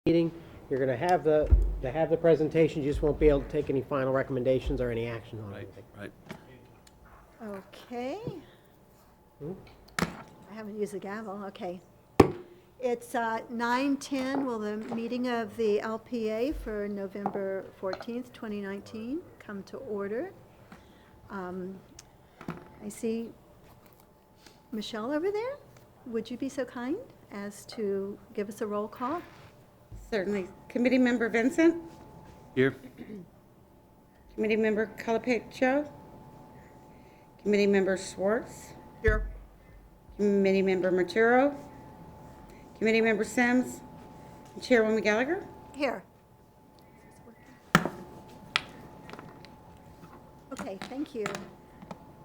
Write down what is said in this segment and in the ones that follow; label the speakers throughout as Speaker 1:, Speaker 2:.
Speaker 1: meeting. You're going to have the presentation, you just won't be able to take any final recommendations or any action on
Speaker 2: Right,
Speaker 1: anything.
Speaker 2: right.
Speaker 3: Okay. I haven't used the gavel, okay. It's 9:10, will the meeting of the LPA for November 14th, 2019 come to order. I see Michelle over there. Would you be so kind as to give us a roll call?
Speaker 4: Certainly. Committee Member Vincent?
Speaker 2: Here?
Speaker 4: Committee Member Colapicho? Committee Member Schwartz?
Speaker 2: Here.
Speaker 4: Committee Member Maturo? Committee Member Sims? And Chairwoman Gallagher?
Speaker 3: Here. Okay, thank you.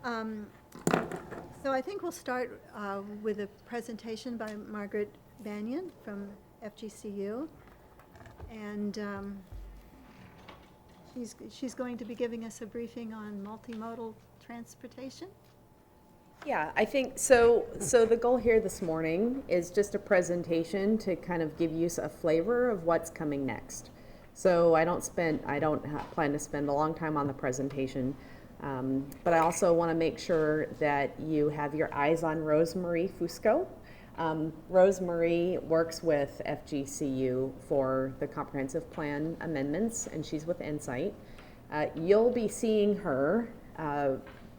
Speaker 3: So I think we'll start with a presentation by Margaret Banyan from FGCU. And she's going to be giving us a briefing on multimodal transportation.
Speaker 5: Yeah, I think so. So the goal here this morning is just a presentation to kind of give you a flavor of what's coming next. So I don't plan to spend a long time on the presentation, but I also want to make sure that you have your eyes on Rosemarie Fusco. Rosemarie works with FGCU for the comprehensive plan amendments, and she's with Insight. You'll be seeing her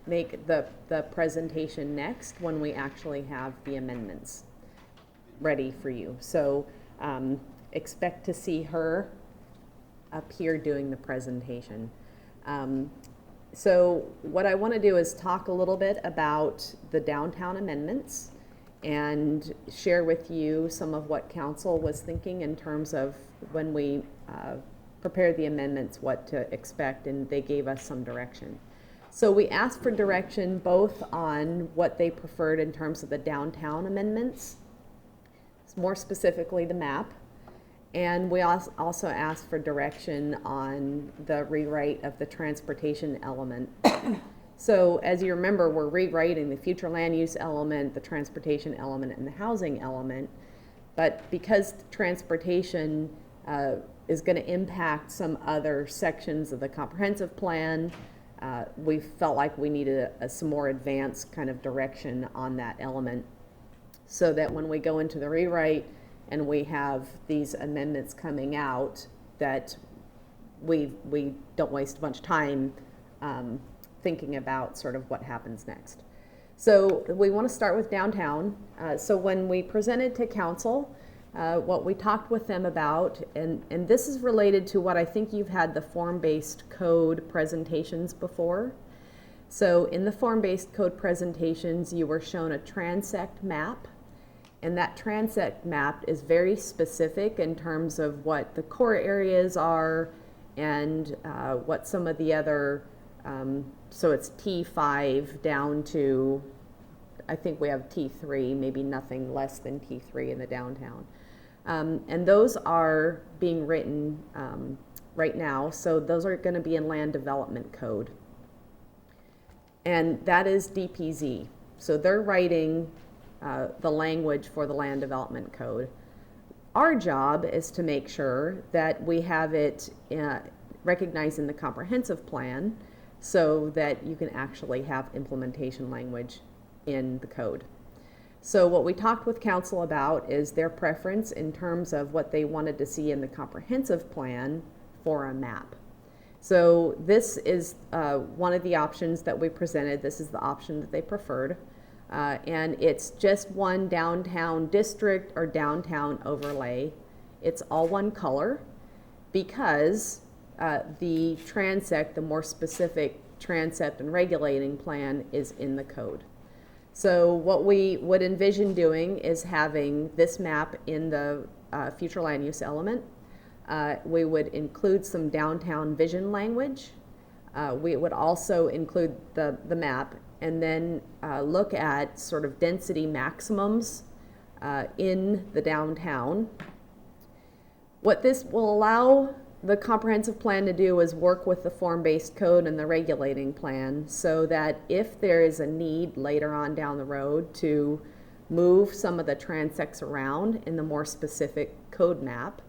Speaker 5: make the presentation next when we actually have the amendments ready for you. So expect to see her up here doing the presentation. So what I want to do is talk a little bit about the downtown amendments and share with you some of what council was thinking in terms of when we prepared the amendments, what to expect, and they gave us some direction. So we asked for direction both on what they preferred in terms of the downtown amendments, more specifically the map, and we also asked for direction on the rewrite of the transportation element. So as you remember, we're rewriting the future land use element, the transportation element, and the housing element. But because transportation is going to impact some other sections of the comprehensive plan, we felt like we needed some more advanced kind of direction on that element, so that when we go into the rewrite and we have these amendments coming out, that we don't waste a bunch of time thinking about sort of what happens next. So we want to start with downtown. So when we presented to council, what we talked with them about, and this is related to what I think you've had the form-based code presentations before. So in the form-based code presentations, you were shown a transect map, and that transect map is very specific in terms of what the core areas are and what some of the other, so it's T5 down to, I think we have T3, maybe nothing less than T3 in the downtown. And those are being written right now, so those are going to be in land development code. And that is DPZ. So they're writing the language for the land development code. Our job is to make sure that we have it recognized in the comprehensive plan so that you can actually have implementation language in the code. So what we talked with council about is their preference in terms of what they wanted to see in the comprehensive plan for a map. So this is one of the options that we presented. This is the option that they preferred. And it's just one downtown district or downtown overlay. It's all one color because the transect, the more specific transept and regulating plan, is in the code. So what we would envision doing is having this map in the future land use element. We would include some downtown vision language. We would also include the map and then look at sort of density maximums in the downtown. What this will allow the comprehensive plan to do is work with the form-based code and the regulating plan, so that if there is a need later on down the road to move some of the transects around in the more specific code map,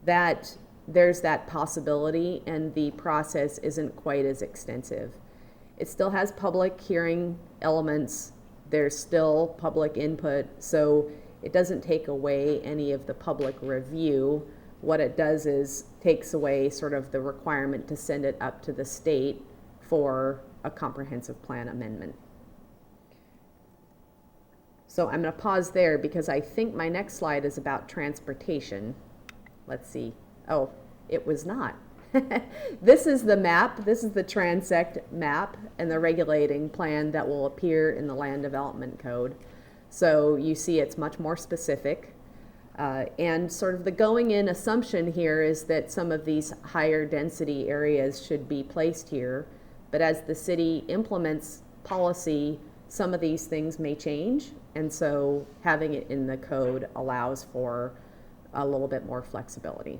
Speaker 5: that there's that possibility and the process isn't quite as extensive. It still has public hearing elements, there's still public input, so it doesn't take away any of the public review. What it does is takes away sort of the requirement to send it up to the state for a comprehensive plan amendment. So I'm going to pause there because I think my next slide is about transportation. Let's see. Oh, it was not. This is the map. This is the transect map and the regulating plan that will appear in the Land Development Code. So you see it's much more specific. And sort of the going in assumption here is that some of these higher density areas should be placed here. But as the city implements policy, some of these things may change. And so having it in the code allows for a little bit more flexibility.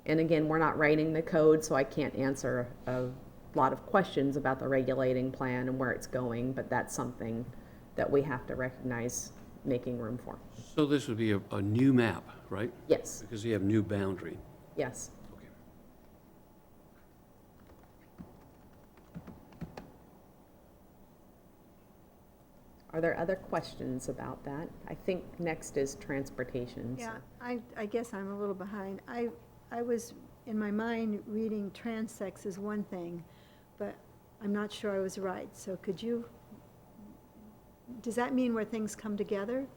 Speaker 5: And again, we're not writing the code, so I can't answer a lot of questions about the regulating plan and where it's going, but that's something that we have to recognize making room for.
Speaker 2: So this would be a new map, right?
Speaker 5: Yes,
Speaker 2: Because you have new boundary.
Speaker 5: yes.
Speaker 2: Okay.
Speaker 5: Are there other questions about that? I think next is transportation. so-
Speaker 3: Yeah, I guess I'm a little behind. I was, in my mind, reading transects is one thing, but I'm not sure I was right. So could you, does that mean where things come together?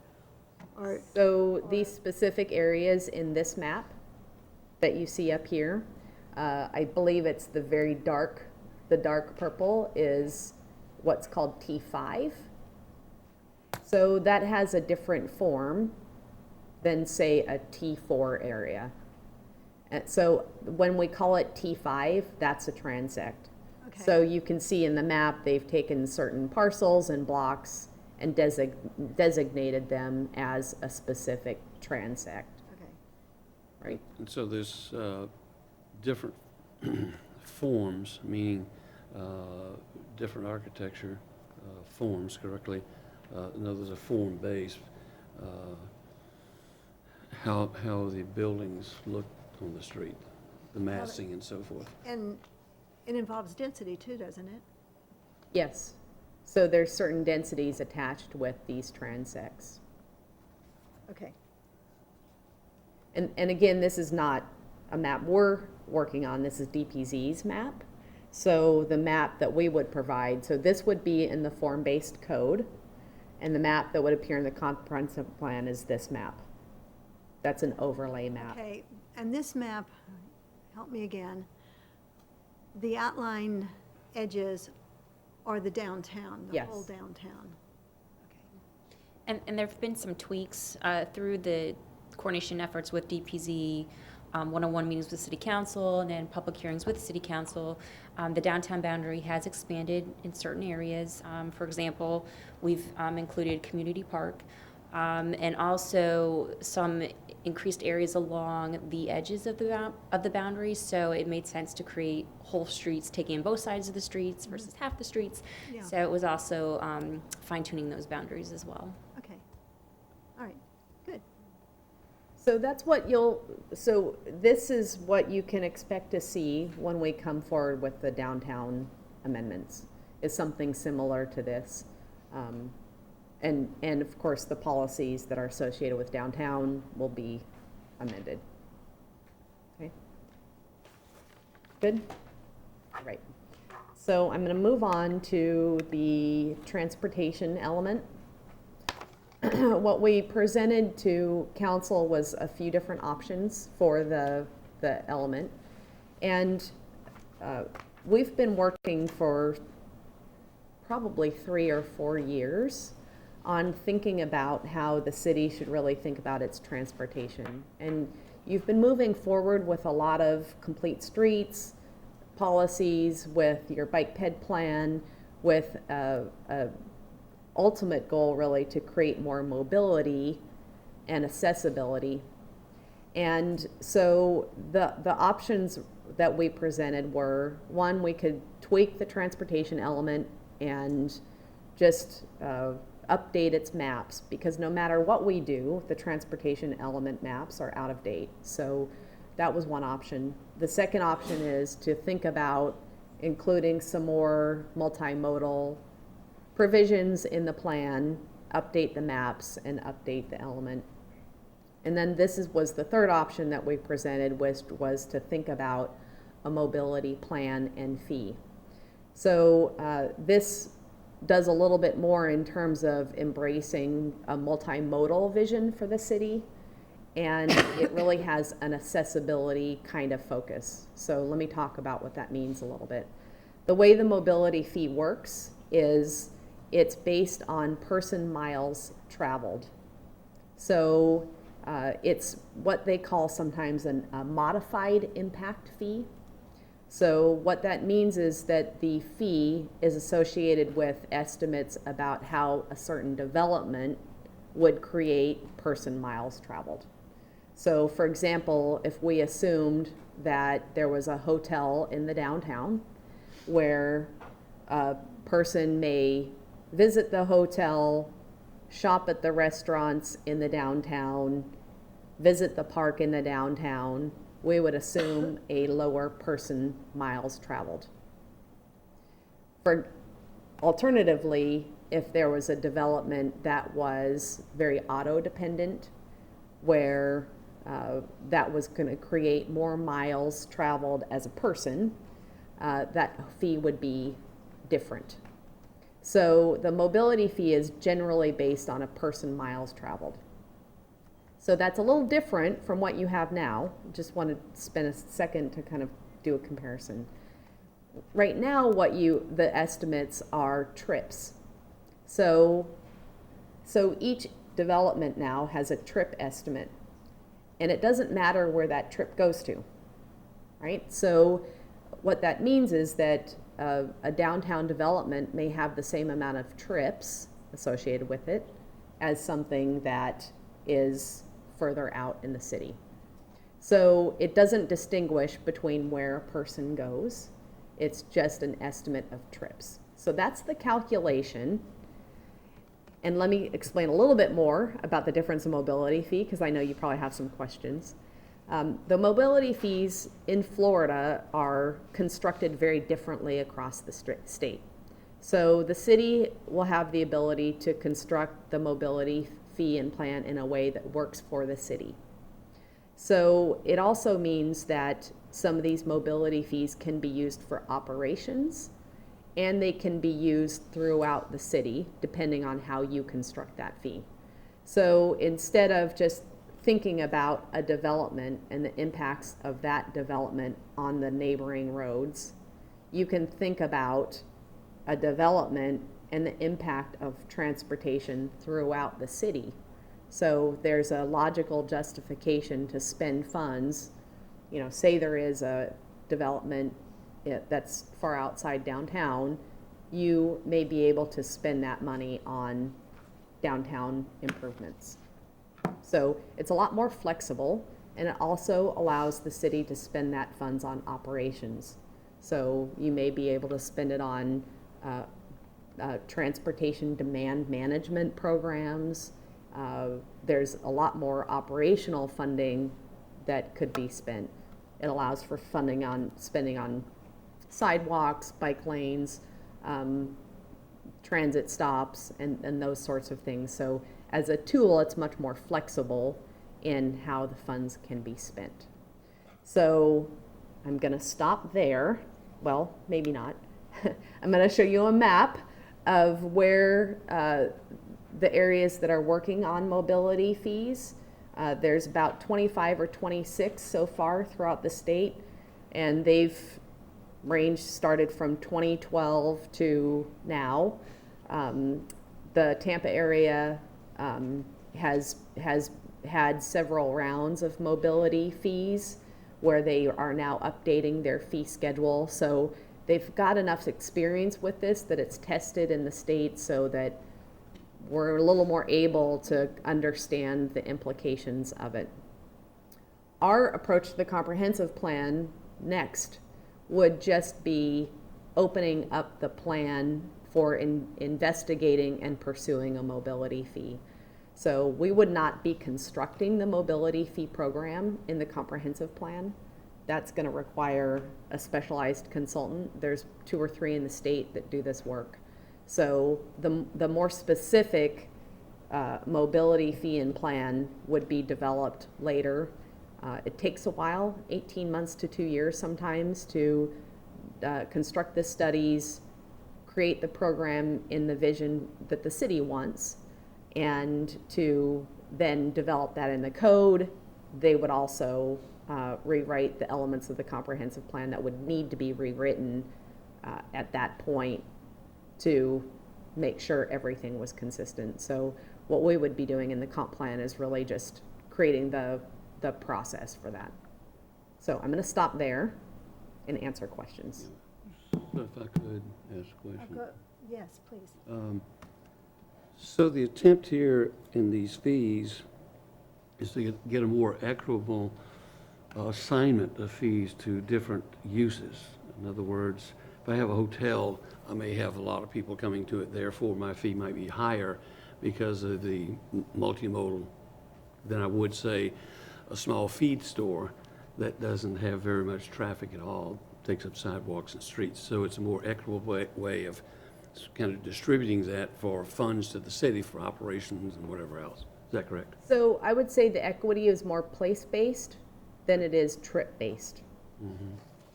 Speaker 3: Or,
Speaker 5: So these specific areas in this map that you see up here, I believe it's the very dark, the dark purple is what's called T5. So that has a different form than, say, a T4 area. And so when we call it T5, that's a transect.
Speaker 3: okay.
Speaker 5: So you can see in the map, they've taken certain parcels and blocks and designated them as a specific transect,
Speaker 3: Okay.
Speaker 5: right?
Speaker 2: And so there's different forms, meaning different architecture forms correctly. In other words, a form base, how the buildings look on the street, the massing and so forth.
Speaker 3: And it involves density too, doesn't it?
Speaker 5: Yes. So there's certain densities attached with these transects.
Speaker 3: Okay.
Speaker 5: And again, this is not a map we're working on, this is DPZ's map. So the map that we would provide, so this would be in the form-based code, and the map that would appear in the comprehensive plan is this map. That's an overlay map.
Speaker 3: Okay, and this map, help me again, the outline edges are the downtown, the
Speaker 5: Yes.
Speaker 3: whole downtown. Okay.
Speaker 6: And there have been some tweaks through the coordination efforts with DPZ, one-on-one meetings with City Council, and then public hearings with City Council. The downtown boundary has expanded in certain areas. For example, we've included Community Park, and also some increased areas along the edges of the boundary. So it made sense to create whole streets, taking in both sides of the streets versus half the streets.
Speaker 3: Yeah.
Speaker 6: So it was also fine-tuning those boundaries as well.
Speaker 3: Okay, all right, good.
Speaker 5: So that's what so this is what you can expect to see when we come forward with the downtown amendments, is something similar to this. And of course, the policies that are associated with downtown will be amended. Okay? Good? All right. So I'm going to move on to the transportation element. What we presented to council was a few different options for the element. And we've been working for probably 3 or 4 years on thinking about how the city should really think about its transportation. And you've been moving forward with a lot of complete streets policies, with your bike ped plan, with a ultimate goal really to create more mobility and accessibility. And so the options that we presented were, one, we could tweak the transportation element and just update its maps, because no matter what we do, the transportation element maps are out of date. So that was one option. The second option is to think about including some more multimodal provisions in the plan, update the maps, and update the element. And then was the third option that we presented, was to think about a mobility plan and fee. So this does a little bit more in terms of embracing a multimodal vision for the city, and it really has an accessibility kind of focus. So let me talk about what that means a little bit. The way the mobility fee works is it's based on person miles traveled. So it's what they call sometimes a modified impact fee. So what that means is that the fee is associated with estimates about how a certain development would create person miles traveled. So for example, if we assumed that there was a hotel in the downtown where a person may visit the hotel, shop at the restaurants in the downtown, visit the park in the downtown, we would assume a lower person miles traveled. Alternatively, if there was a development that was very auto dependent, where that was going to create more miles traveled as a person, that fee would be different. So the mobility fee is generally based on a person miles traveled. So that's a little different from what you have now. Just want to spend a second to kind of do a comparison. Right now, the estimates are trips. So each development now has a trip estimate, and it doesn't matter where that trip goes to, right? So what that means is that a downtown development may have the same amount of trips associated with it as something that is further out in the city. So it doesn't distinguish between where a person goes. It's just an estimate of trips. So that's the calculation. And let me explain a little bit more about the difference in mobility fee, because I know you probably have some questions. The mobility fees in Florida are constructed very differently across the state. So the city will have the ability to construct the mobility fee and plan in a way that works for the city. So it also means that some of these mobility fees can be used for operations, and they can be used throughout the city, depending on how you construct that fee. So instead of just thinking about a development and the impacts of that development on the neighboring roads, you can think about a development and the impact of transportation throughout the city. So there's a logical justification to spend funds. Say there is a development that's far outside downtown, you may be able to spend that money on downtown improvements. So it's a lot more flexible, and it also allows the city to spend that funds on operations. So you may be able to spend it on transportation demand management programs. There's a lot more operational funding that could be spent. It allows for spending on sidewalks, bike lanes, transit stops, and those sorts of things. So as a tool, it's much more flexible in how the funds can be spent. So I'm going to stop there. Well, maybe not. I'm going to show you a map of where the areas that are working on mobility fees. There's about 25 or 26 so far throughout the state, and they've started from 2012 to now. The Tampa area has had several rounds of mobility fees where they are now updating their fee schedule. So they've got enough experience with this that it's tested in the state, so that we're a little more able to understand the implications of it. Our approach to the comprehensive plan next would just be opening up the plan for investigating and pursuing a mobility fee. So we would not be constructing the mobility fee program in the comprehensive plan. That's going to require a specialized consultant. There's 2 or 3 in the state that do this work. So the more specific mobility fee and plan would be developed later. It takes a while, 18 months to 2 years sometimes, to construct the studies, create the program in the vision that the city wants, and to then develop that in the code. They would also rewrite the elements of the comprehensive plan that would need to be rewritten at that point to make sure everything was consistent. So what we would be doing in the comp plan is really just creating the process for that. So I'm going to stop there and answer questions.
Speaker 2: So if I could ask a question.
Speaker 3: Yes, please.
Speaker 2: So the attempt here in these fees is to get a more equitable assignment of fees to different uses. In other words, if I have a hotel, I may have a lot of people coming to it, therefore my fee might be higher because of the multimodal than I would, say, a small feed store that doesn't have very much traffic at all, takes up sidewalks and streets. So it's a more equitable way of kind of distributing that for funds to the city for operations and whatever else. Is that correct?
Speaker 5: So I would say the equity is more place-based than it is trip-based.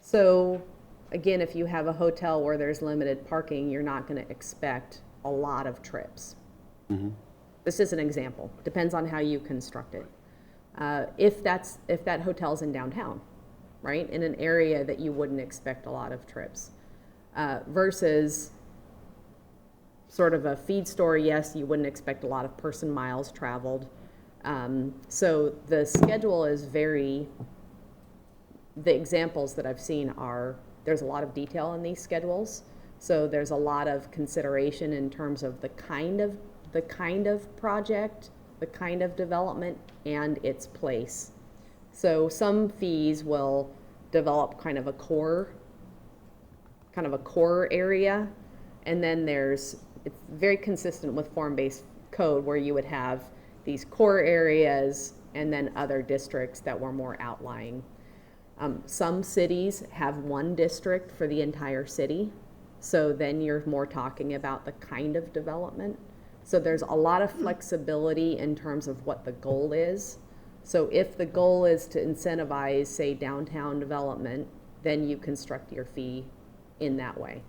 Speaker 5: So again, if you have a hotel where there's limited parking, you're not going to expect a lot of trips. This is an example. Depends on how you construct it. If that hotel's in downtown, right, in an area that you wouldn't expect a lot of trips, versus sort of a feed store, yes, you wouldn't expect a lot of person miles traveled. So the schedule is the examples that I've seen are, there's a lot of detail in these schedules. So there's a lot of consideration in terms of the kind of project, the kind of development, and its place. So some fees will develop kind of a core area, and then it's very consistent with form-based code where you would have these core areas and then other districts that were more outlying. Some cities have one district for the entire city, so then you're more talking about the kind of development. So there's a lot of flexibility in terms of what the goal is. So if the goal is to incentivize, say, downtown development, then you construct your fee in that way.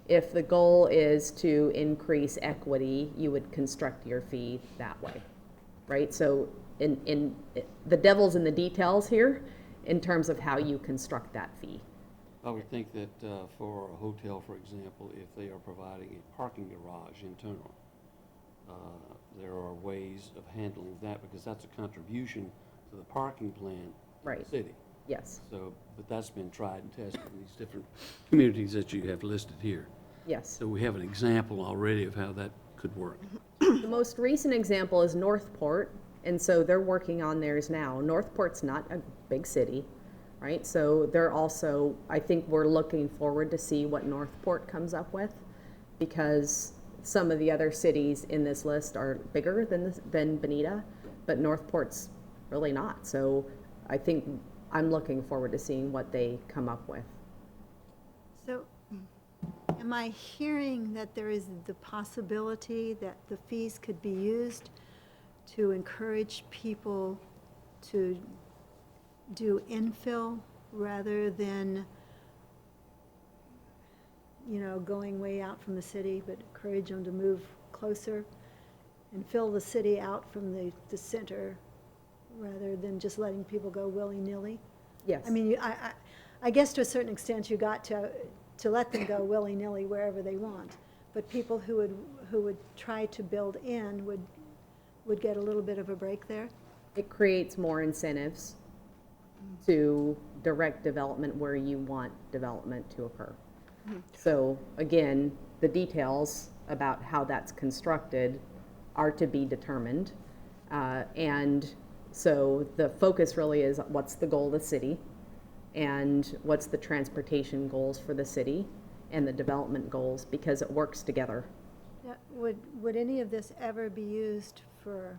Speaker 5: If the goal is to increase equity, you would construct your fee that way, right? So in the devil's in the details here in terms of how you construct that fee.
Speaker 2: I would think that for a hotel, for example, if they are providing a parking garage internal, there are ways of handling that because that's a contribution to the parking plan
Speaker 5: Right.
Speaker 2: of the city.
Speaker 5: Yes,
Speaker 2: So, but that's been tried and tested in these different communities that you have listed here.
Speaker 5: yes.
Speaker 2: So we have an example already of how that could work.
Speaker 5: The most recent example is Northport, and so they're working on theirs now. Northport's not a big city, right? So they're also, I think we're looking forward to see what Northport comes up with, because some of the other cities in this list are bigger than Bonita, but Northport's really not. So I think I'm looking forward to seeing what they come up with.
Speaker 3: So, am I hearing that there is the possibility that the fees could be used to encourage people to do infill rather than, going way out from the city, but encourage them to move closer and fill the city out from the center rather than just letting people go willy-nilly?
Speaker 5: Yes.
Speaker 3: I mean, I guess to a certain extent, you got to let them go willy-nilly wherever they want. But people who would try to build in would get a little bit of a break there.
Speaker 5: It creates more incentives to direct development where you want development to occur. So again, the details about how that's constructed are to be determined. And so the focus really is what's the goal of the city and what's the transportation goals for the city. and the development goals, because it works together.
Speaker 3: Now, would any of this ever be used for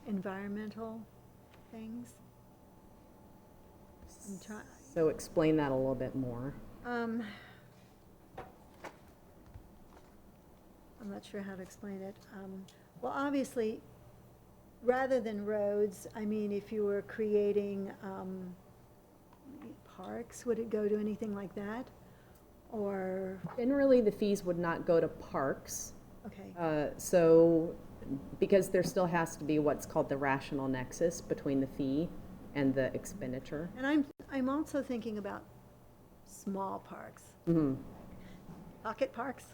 Speaker 3: environmental things? I'm trying,
Speaker 5: So explain that a little bit more.
Speaker 3: I'm not sure how to explain it. Well, obviously, rather than roads, I mean, if you were creating parks, would it go to anything like that? Or,
Speaker 5: Generally, the fees would not go to parks.
Speaker 3: okay,
Speaker 5: So, because there still has to be what's called the rational nexus between the fee and the expenditure.
Speaker 3: and I'm also thinking about small parks,
Speaker 5: Mhm.
Speaker 3: pocket parks.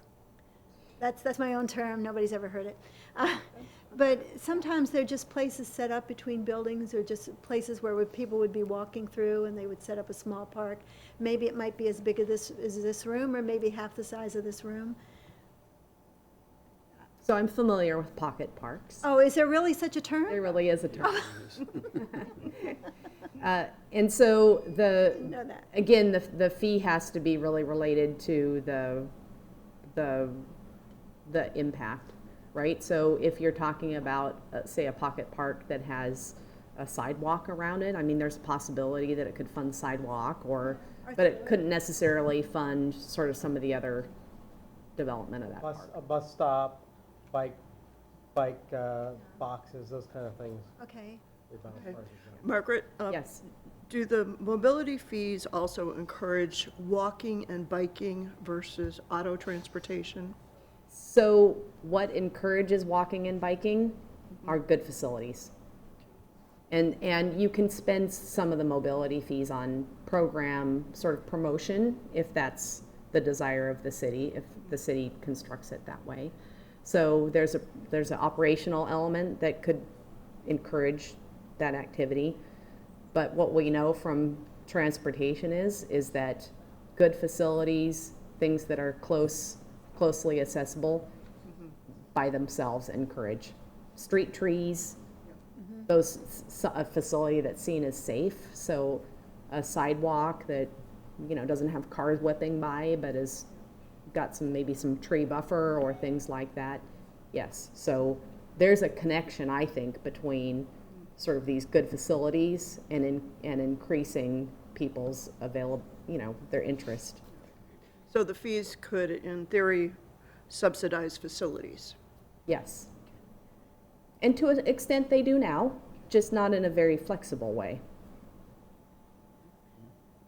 Speaker 3: That's my own term, nobody's ever heard it. But sometimes they're just places set up between buildings, or just places where people would be walking through and they would set up a small park. Maybe it might be as big as this room, or maybe half the size of this room.
Speaker 5: So I'm familiar with pocket parks.
Speaker 3: Oh, is there really such a term?
Speaker 5: There really is a term. And so
Speaker 3: Didn't know that.
Speaker 5: again, the fee has to be really related to the impact, right? So if you're talking about, say, a pocket park that has a sidewalk around it, I mean, there's a possibility that it could fund sidewalk, but it couldn't necessarily fund sort of some of the other development of that park.
Speaker 1: A bus stop, bike boxes, those kind of things.
Speaker 3: Okay.
Speaker 1: we found
Speaker 7: Okay.
Speaker 1: as far as we know.
Speaker 7: Margaret,
Speaker 5: Yes.
Speaker 7: do the mobility fees also encourage walking and biking versus auto transportation?
Speaker 5: So what encourages walking and biking are good facilities. And you can spend some of the mobility fees on program sort of promotion if that's the desire of the city, if the city constructs it that way. So there's an operational element that could encourage that activity. But what we know from transportation is that good facilities, things that are closely accessible by themselves encourage. Street trees, a facility that's seen as safe, so a sidewalk that, doesn't have cars whipping by, but has got maybe some tree buffer or things like that. Yes, so there's a connection, I think, between sort of these good facilities and increasing people's their interest.
Speaker 7: So the fees could, in theory, subsidize facilities?
Speaker 5: Yes. And to an extent, they do now, just not in a very flexible way.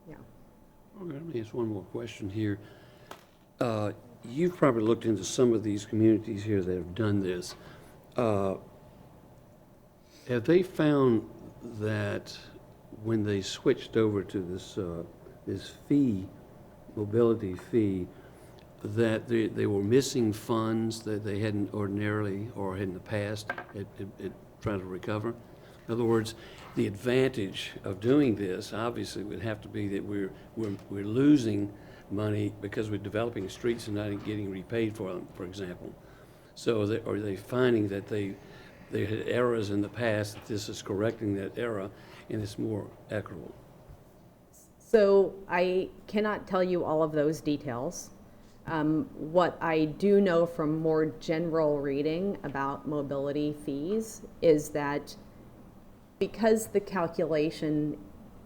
Speaker 5: Yeah.
Speaker 2: Okay, let me ask one more question here. You've probably looked into some of these communities here that have done this. Have they found that when they switched over to this fee, mobility fee, that they were missing funds that they hadn't ordinarily or in the past had tried to recover? In other words, the advantage of doing this obviously would have to be that we're losing money because we're developing streets and not getting repaid for them, for example. So are they finding that they had errors in the past, that this is correcting that error and it's more equitable?
Speaker 5: So I cannot tell you all of those details. What I do know from more general reading about mobility fees is that because the calculation,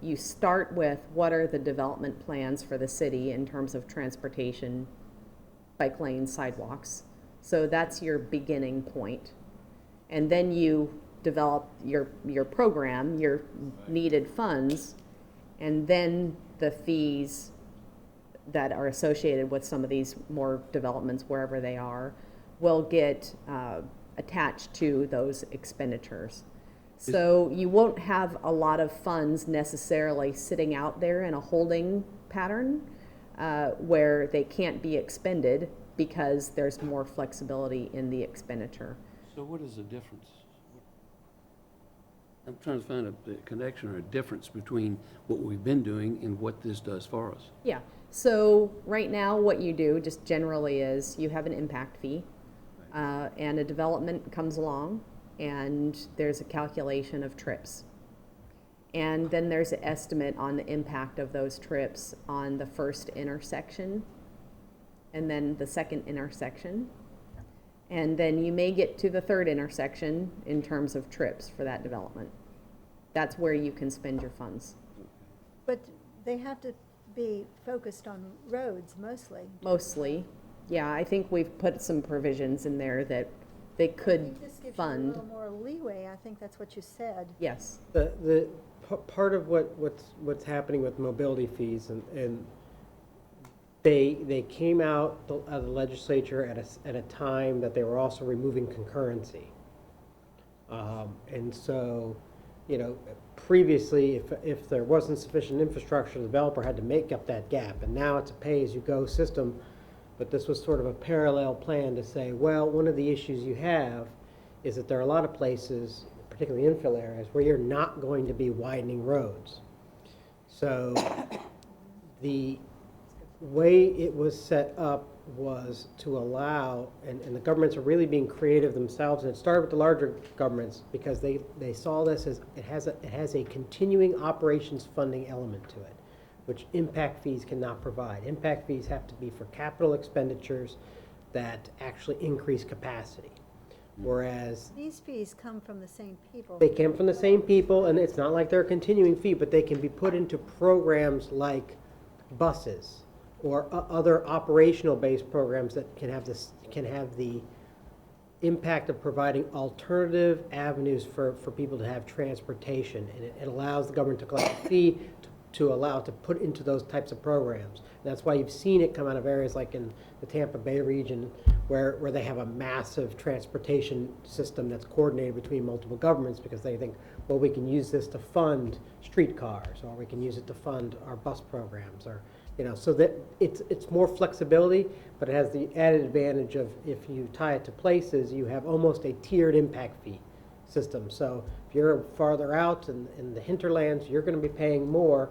Speaker 5: you start with what are the development plans for the city in terms of transportation, bike lanes, sidewalks. So that's your beginning point. And then you develop your program, your needed funds, and then the fees that are associated with some of these more developments, wherever they are, will get attached to those expenditures. So you won't have a lot of funds necessarily sitting out there in a holding pattern where they can't be expended because there's more flexibility in the expenditure.
Speaker 2: So what is the difference? I'm trying to find a connection or a difference between what we've been doing and what this does for us.
Speaker 5: Yeah, so right now what you do just generally is you have an impact fee and a development comes along and there's a calculation of trips. And then there's an estimate on the impact of those trips on the first intersection, and then the second intersection. And then you may get to the third intersection in terms of trips for that development. That's where you can spend your funds,
Speaker 3: But they have to be focused on roads mostly.
Speaker 5: mostly. Yeah, I think we've put some provisions in there that they
Speaker 3: I
Speaker 5: could
Speaker 3: think this gives you a
Speaker 5: fund.
Speaker 3: little more leeway, I think that's what you said.
Speaker 5: Yes,
Speaker 1: Part of what's happening with mobility fees, and they came out of the legislature at a time that they were also removing concurrency. And so, you know, previously, if there wasn't sufficient infrastructure, the developer had to make up that gap, and now it's a pay-as-you-go system. But this was sort of a parallel plan to say, well, one of the issues you have is that there are a lot of places, particularly infill areas, where you're not going to be widening roads. So the way it was set up was to allow, and the governments are really being creative themselves, and it started with the larger governments because they saw this as it has a continuing operations funding element to it, which impact fees cannot provide. Impact fees have to be for capital expenditures that actually increase capacity. Whereas
Speaker 3: These fees come from the same people.
Speaker 1: they came from the same people, and it's not like they're a continuing fee, but they can be put into programs like buses or other operational-based programs that can have the impact of providing alternative avenues for people to have transportation. And it allows the government to collect a fee to allow it to put into those types of programs. And that's why you've seen it come out of areas like in the Tampa Bay region where they have a massive transportation system that's coordinated between multiple governments because they think, well, we can use this to fund streetcars, or we can use it to fund our bus programs, or, you know, so that it's more flexibility, but it has the added advantage of if you tie it to places, you have almost a tiered impact fee system. So if you're farther out in the hinterlands, you're going to be paying more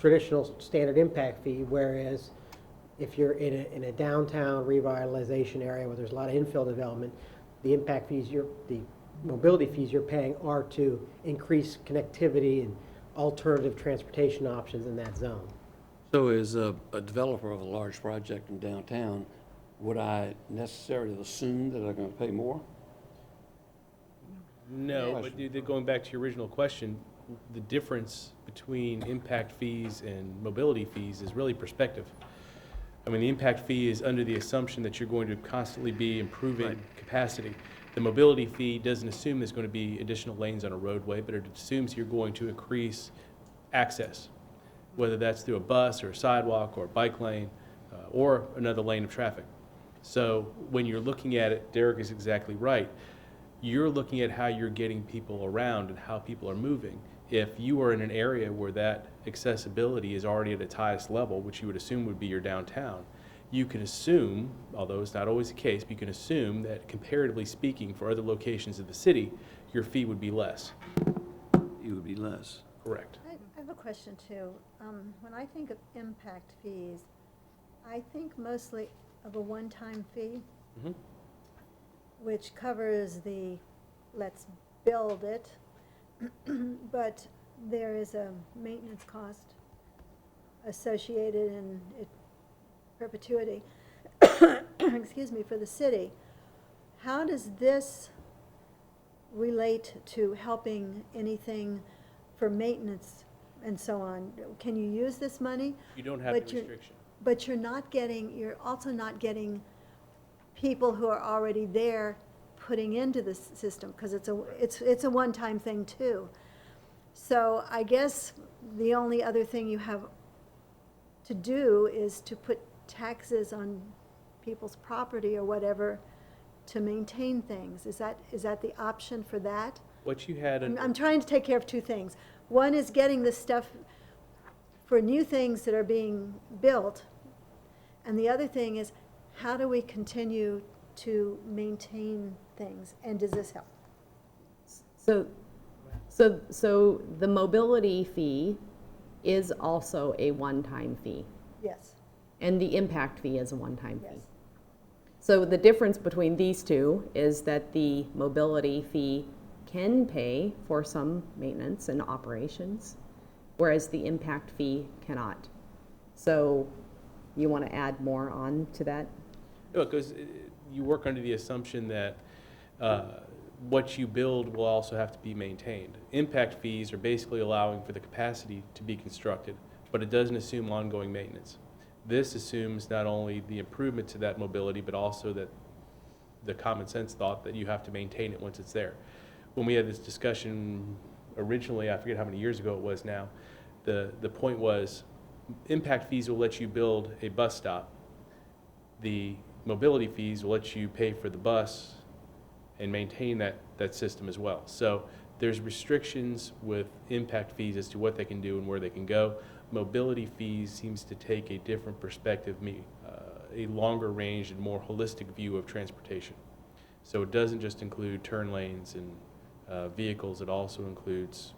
Speaker 1: traditional standard impact fee, whereas if you're in a downtown revitalization area where there's a lot of infill development, the impact fees, the mobility fees you're paying are to increase connectivity and alternative transportation options in that zone.
Speaker 2: So as a developer of a large project in downtown, would I necessarily assume that I'm going to pay more?
Speaker 8: No, but going back to your original question, the difference between impact fees and mobility fees is really perspective. I mean, the impact fee is under the assumption that you're going to constantly be improving
Speaker 2: Right.
Speaker 8: capacity. The mobility fee doesn't assume there's going to be additional lanes on a roadway, but it assumes you're going to increase access, whether that's through a bus or a sidewalk or a bike lane or another lane of traffic. So when you're looking at it, Derek is exactly right. You're looking at how you're getting people around and how people are moving. If you are in an area where that accessibility is already at its highest level, which you would assume would be your downtown, you can assume, although it's not always the case, but you can assume that comparatively speaking for other locations of the city, your fee would be less.
Speaker 2: It would be less.
Speaker 8: Correct.
Speaker 3: I have a question too. When I think of impact fees, I think mostly of a one-time fee,
Speaker 8: Mhm.
Speaker 3: which covers the, let's build it, but there is a maintenance cost associated in perpetuity, excuse me, for the city. How does this relate to helping anything for maintenance and so on? Can you use this money?
Speaker 8: You don't have
Speaker 3: But
Speaker 8: the
Speaker 3: you're-
Speaker 8: restriction.
Speaker 3: But you're also not getting people who are already there putting into the system, because it's a one-time thing too. So I guess the only other thing you have to do is to put taxes on people's property or whatever to maintain things. Is that the option for that?
Speaker 8: What you had,
Speaker 3: I'm trying to take care of two things. One is getting this stuff for new things that are being built, and the other thing is, how do we continue to maintain things, and does this help?
Speaker 5: So the mobility fee is also a one-time fee,
Speaker 3: Yes,
Speaker 5: and the impact fee is a one-time fee.
Speaker 3: yes.
Speaker 5: So the difference between these two is that the mobility fee can pay for some maintenance and operations, whereas the impact fee cannot. So you want to add more on to that?
Speaker 8: No, because you work under the assumption that what you build will also have to be maintained. Impact fees are basically allowing for the capacity to be constructed, but it doesn't assume ongoing maintenance. This assumes not only the improvement to that mobility, but also that the common sense thought that you have to maintain it once it's there. When we had this discussion originally, I forget how many years ago it was now, the point was impact fees will let you build a bus stop. The mobility fees will let you pay for the bus and maintain that system as well. So there's restrictions with impact fees as to what they can do and where they can go. Mobility fees seems to take a different perspective, a longer range and more holistic view of transportation. So it doesn't just include turn lanes and vehicles, it also includes,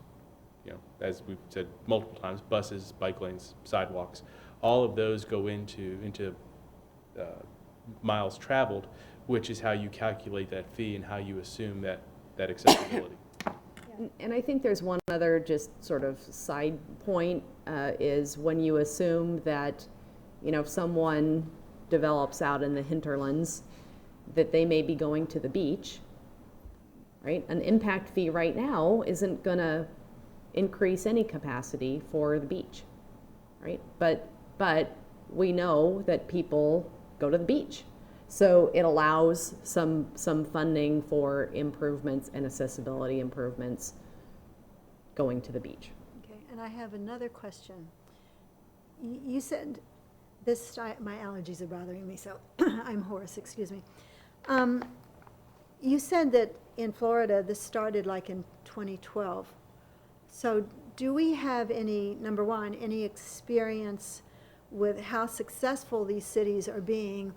Speaker 8: as we've said multiple times, buses, bike lanes, sidewalks. All of those go into miles traveled, which is how you calculate that fee and how you assume that accessibility.
Speaker 5: And I think there's one other just sort of side point, is when you assume that, if someone develops out in the hinterlands, that they may be going to the beach, right? An impact fee right now isn't going to increase any capacity for the beach, right? But we know that people go to the beach. So it allows some funding for improvements and accessibility improvements going to the beach.
Speaker 3: Okay, and I have another question. You said this, my allergies are bothering me, so I'm hoarse, excuse me. You said that in Florida, this started like in 2012. So do we have number one, any experience with how successful these cities are being,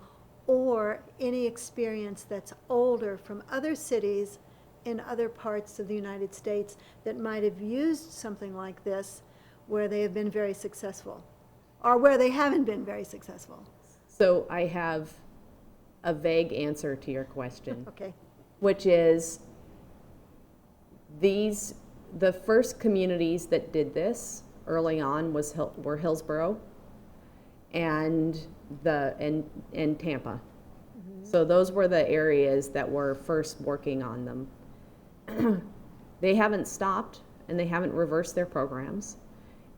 Speaker 3: or any experience that's older from other cities in other parts of the United States that might have used something like this where they have been very successful, or where they haven't been very successful?
Speaker 5: So I have a vague answer to your question.
Speaker 3: Okay.
Speaker 5: Which is the first communities that did this early on were Hillsborough and Tampa. So those were the areas that were first working on them. They haven't stopped and they haven't reversed their programs,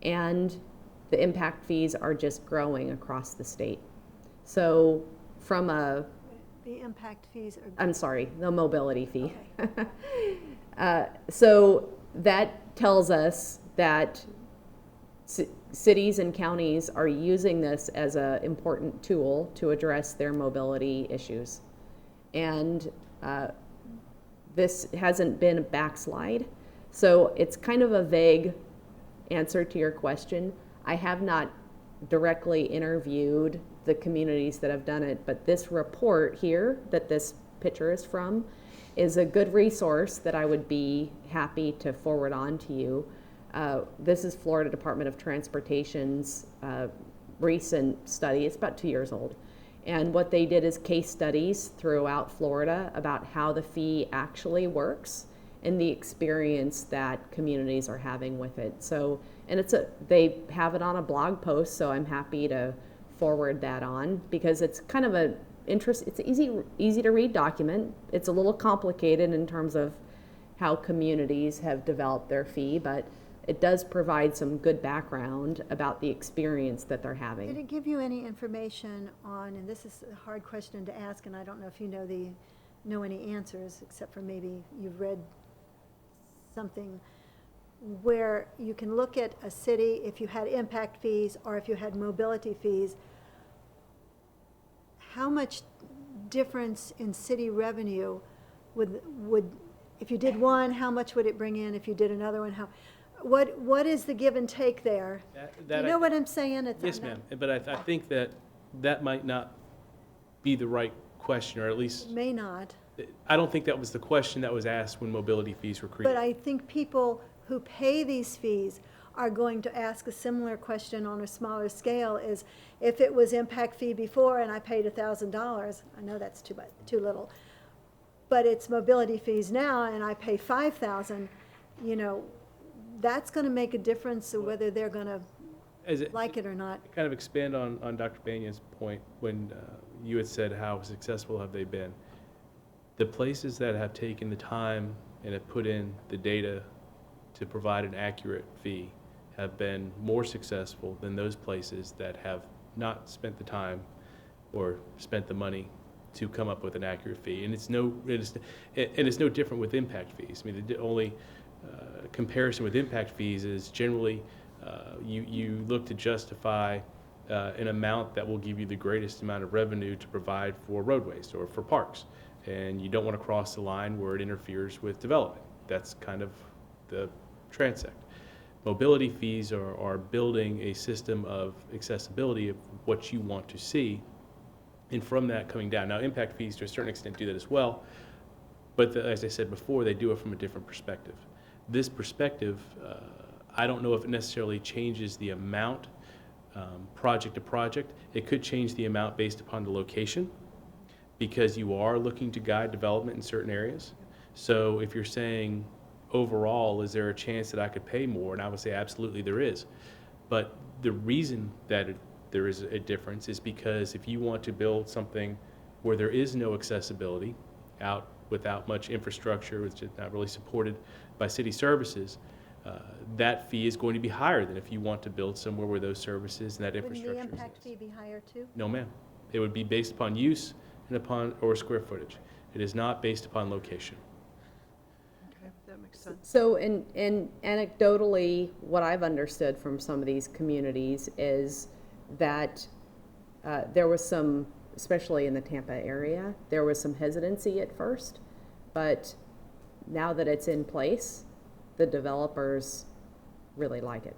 Speaker 5: and the impact fees are just growing across the state. So from
Speaker 3: The impact fees are.
Speaker 5: I'm sorry, the mobility fee.
Speaker 3: Okay.
Speaker 5: So that tells us that cities and counties are using this as an important tool to address their mobility issues. And this hasn't been a backslide. So it's kind of a vague answer to your question. I have not directly interviewed the communities that have done it, but this report here that this picture is from is a good resource that I would be happy to forward on to you. This is Florida Department of Transportation's recent study. It's about 2 years old. And what they did is case studies throughout Florida about how the fee actually works and the experience that communities are having with it. So, and they have it on a blog post, so I'm happy to forward that on, because it's kind of it's an easy to read document. It's a little complicated in terms of how communities have developed their fee, but it does provide some good background about the experience that they're having.
Speaker 3: Did it give you any information on, and this is a hard question to ask, and I don't know if you know any answers, except for maybe you've read something, where you can look at a city, if you had impact fees or if you had mobility fees, how much difference in city revenue would if you did one, how much would it bring in? If you did another one, what is the give and take there? Do you know what I'm saying?
Speaker 8: Yes, ma'am. But I think that might not be the right question, or at least
Speaker 3: It may not.
Speaker 8: I don't think that was the question that was asked when mobility fees were created.
Speaker 3: But I think people who pay these fees are going to ask a similar question on a smaller scale, is if it was impact fee before and I paid $1,000, I know that's too little, but it's mobility fees now, and I pay 5,000, you know, that's gonna make a difference of whether they're gonna like it or not.
Speaker 8: Kind of expand on Dr. Banyan's point when you had said how successful have they been. The places that have taken the time and have put in the data to provide an accurate fee have been more successful than those places that have not spent the time or spent the money to come up with an accurate fee. And it's no different with impact fees. I mean, the only comparison with impact fees is generally you look to justify an amount that will give you the greatest amount of revenue to provide for roadways or for parks. And you don't want to cross the line where it interferes with development. That's kind of the transect. Mobility fees are building a system of accessibility of what you want to see, and from that coming down. Now, impact fees to a certain extent do that as well, but as I said before, they do it from a different perspective. This perspective, I don't know if it necessarily changes the amount project to project. It could change the amount based upon the location, because you are looking to guide development in certain areas. So if you're saying overall, is there a chance that I could pay more? And I would say absolutely there is. But the reason that there is a difference is because if you want to build something where there is no accessibility, out without much infrastructure, which is not really supported by city services, that fee is going to be higher than if you want to build somewhere where those services and that infrastructure
Speaker 3: Wouldn't the impact
Speaker 8: exists.
Speaker 3: fee be higher too?
Speaker 8: No, ma'am. It would be based upon use and upon, or square footage. It is not based upon location.
Speaker 7: Okay, that makes sense.
Speaker 5: So in anecdotally, what I've understood from some of these communities is that there was some, especially in the Tampa area, there was some hesitancy at first, but now that it's in place, the developers really like it.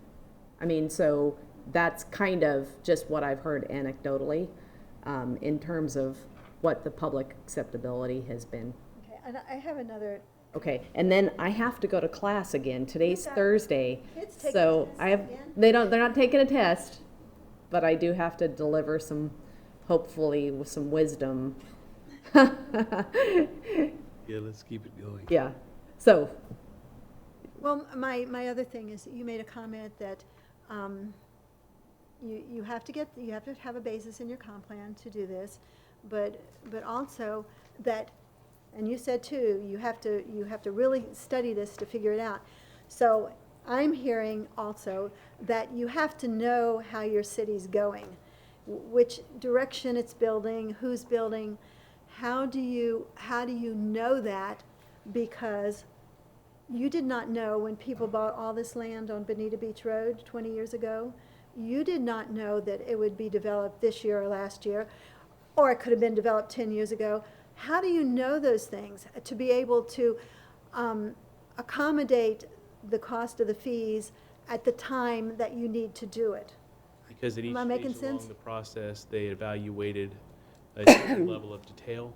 Speaker 5: I mean, so that's kind of just what I've heard anecdotally in terms of what the public acceptability has been.
Speaker 3: Okay, and I have another,
Speaker 5: Okay, and then I have to go to class again. Today's
Speaker 3: got
Speaker 5: Thursday,
Speaker 3: kids taking
Speaker 5: so
Speaker 3: tests
Speaker 5: I have,
Speaker 3: again?
Speaker 5: they're not taking a test, but I do have to deliver some, hopefully with some wisdom.
Speaker 2: Yeah, let's keep it going.
Speaker 5: Yeah, so,
Speaker 3: well, my other thing is, you made a comment that you have to have a basis in your comp plan to do this, but also that, and you said too, you have to really study this to figure it out. So I'm hearing also that you have to know how your city's going, which direction it's building, who's building. How do you know that? Because you did not know when people bought all this land on Bonita Beach Road 20 years ago, you did not know that it would be developed this year or last year, or it could have been developed 10 years ago. How do you know those things to be able to accommodate the cost of the fees at the time that you need to do it?
Speaker 8: Because at each
Speaker 3: Am I making
Speaker 8: stage
Speaker 3: sense?
Speaker 8: along the process, they evaluated a certain level of detail,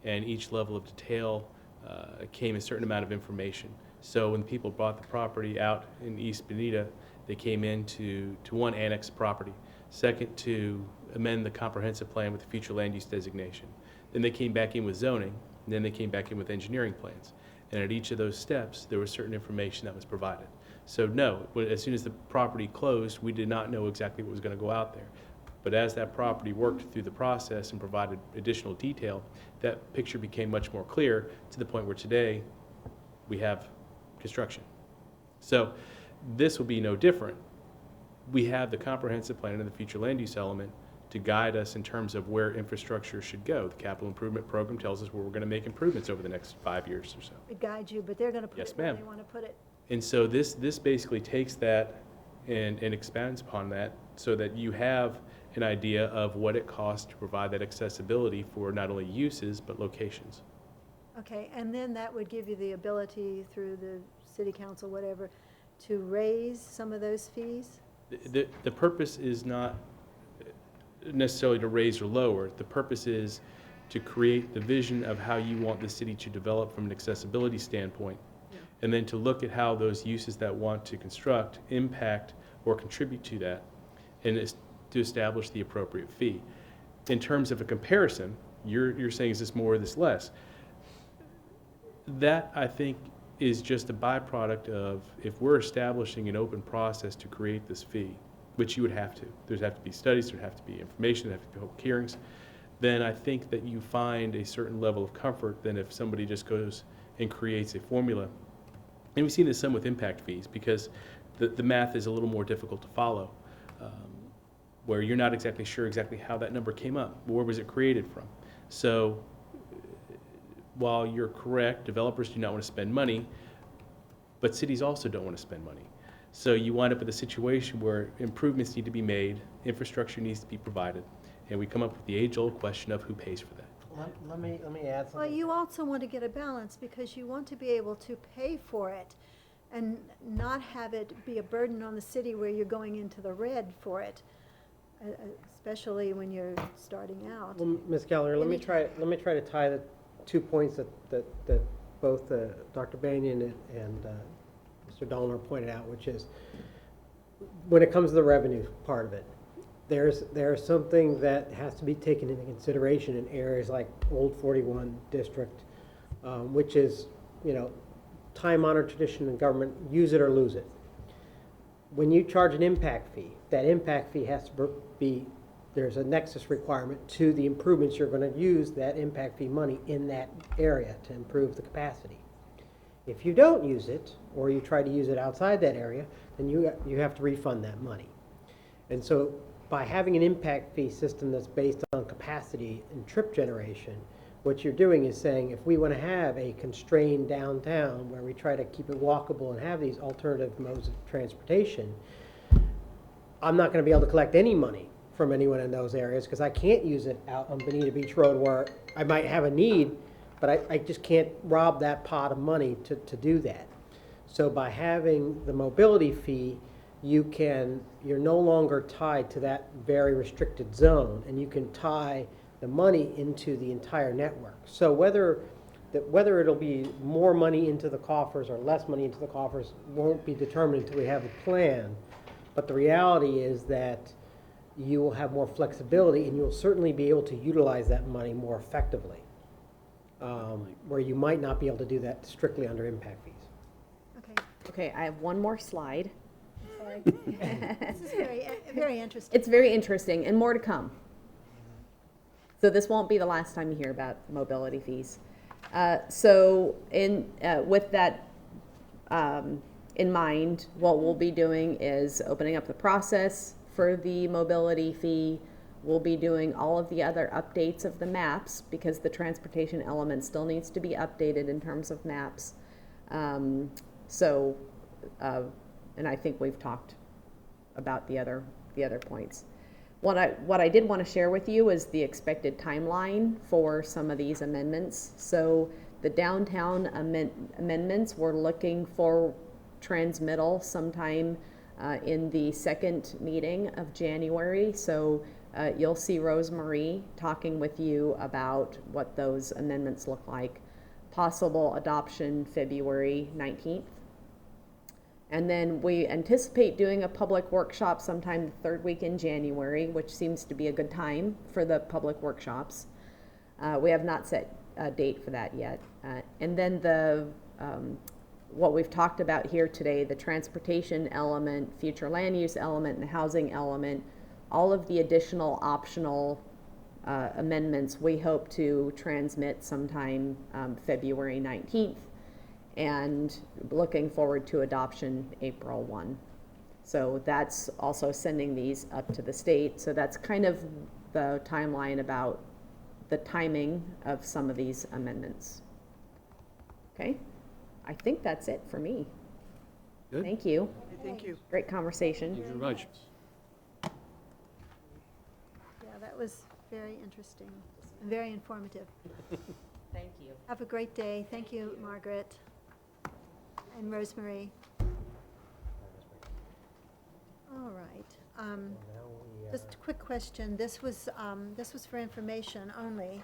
Speaker 8: and each level of detail came a certain amount of information. So when people bought the property out in East Bonita, they came in to one, annex property. Second, to amend the comprehensive plan with the future land use designation. Then they came back in with zoning, and then they came back in with engineering plans. And at each of those steps, there was certain information that was provided. So no, as soon as the property closed, we did not know exactly what was going to go out there. But as that property worked through the process and provided additional detail, that picture became much more clear to the point where today we have construction. So this will be no different. We have the comprehensive plan and the future land use element to guide us in terms of where infrastructure should go. The capital improvement program tells us where we're going to make improvements over the next 5 years or so.
Speaker 3: It guides you, but they're going to put
Speaker 8: Yes,
Speaker 3: it where
Speaker 8: ma'am.
Speaker 3: they want to put it.
Speaker 8: And so this basically takes that and expands upon that so that you have an idea of what it costs to provide that accessibility for not only uses, but locations.
Speaker 3: Okay, and then that would give you the ability through the city council, whatever, to raise some of those fees?
Speaker 8: The purpose is not necessarily to raise or lower. The purpose is to create the vision of how you want the city to develop from an accessibility standpoint, and then to look at how those uses that want to construct impact or contribute to that, and is to establish the appropriate fee. In terms of a comparison, you're saying, is this more or this less? That, I think, is just a byproduct of, if we're establishing an open process to create this fee, which you would have to, there'd have to be studies, there'd have to be information, there'd have to be public hearings, then I think that you find a certain level of comfort than if somebody just goes and creates a formula. And we've seen this some with impact fees, because the math is a little more difficult to follow, where you're not exactly sure exactly how that number came up, where was it created from. So while you're correct, developers do not want to spend money, but cities also don't want to spend money. So you wind up with a situation where improvements need to be made, infrastructure needs to be provided, and we come up with the age-old question of who pays for that.
Speaker 1: Let me add
Speaker 3: Well,
Speaker 1: something.
Speaker 3: you also want to get a balance, because you want to be able to pay for it and not have it be a burden on the city where you're going into the red for it, especially when you're starting out.
Speaker 1: Well, Ms. Gallagher, let me try to tie the 2 points that both Dr. Banyan and Mr. Dollner pointed out, which is, when it comes to the revenue part of it, there's something that has to be taken into consideration in areas like Old 41 District, which is, time-honored tradition in government, use it or lose it. When you charge an impact fee, that impact fee has to be, there's a nexus requirement to the improvements you're going to use that impact fee money in that area to improve the capacity. If you don't use it, or you try to use it outside that area, then you have to refund that money. And so by having an impact fee system that's based on capacity and trip generation, what you're doing is saying, if we want to have a constrained downtown where we try to keep it walkable and have these alternative modes of transportation, I'm not going to be able to collect any money from anyone in those areas, because I can't use it out on Bonita Beach Road where I might have a need, but I just can't rob that pot of money to do that. So by having the mobility fee, you're no longer tied to that very restricted zone, and you can tie the money into the entire network. So whether it'll be more money into the coffers or less money into the coffers won't be determined until we have a plan. But the reality is that you will have more flexibility, and you'll certainly be able to utilize that money more effectively, where you might not be able to do that strictly under impact fees.
Speaker 3: Okay,
Speaker 5: Okay, I have one more slide.
Speaker 3: sorry. This is very interesting.
Speaker 5: It's very interesting, and more to come. So this won't be the last time you hear about mobility fees. With that in mind, what we'll be doing is opening up the process for the mobility fee. We'll be doing all of the other updates of the maps, because the transportation element still needs to be updated in terms of maps. And I think we've talked about the other points. What I did want to share with you is the expected timeline for some of these amendments. So the downtown amendments, we're looking for transmittal sometime in the second meeting of January. So you'll see Rosemarie talking with you about what those amendments look like. Possible adoption February 19th. And then we anticipate doing a public workshop sometime the third week in January, which seems to be a good time for the public workshops. We have not set a date for that yet. And then what we've talked about here today, the transportation element, future land use element, and the housing element, all of the additional optional amendments we hope to transmit sometime February 19th. And looking forward to adoption April 1. So that's also sending these up to the state. So that's kind of the timeline about the timing of some of these amendments. Okay, I think that's it for me.
Speaker 2: Good.
Speaker 5: Thank you.
Speaker 7: Thank you.
Speaker 5: Great conversation.
Speaker 2: Thank you very much.
Speaker 3: Yeah, that was very interesting, and very informative.
Speaker 5: Thank you.
Speaker 3: Have a great day. Thank you, Margaret and Rosemary. All right. Just a quick question. This was for information only,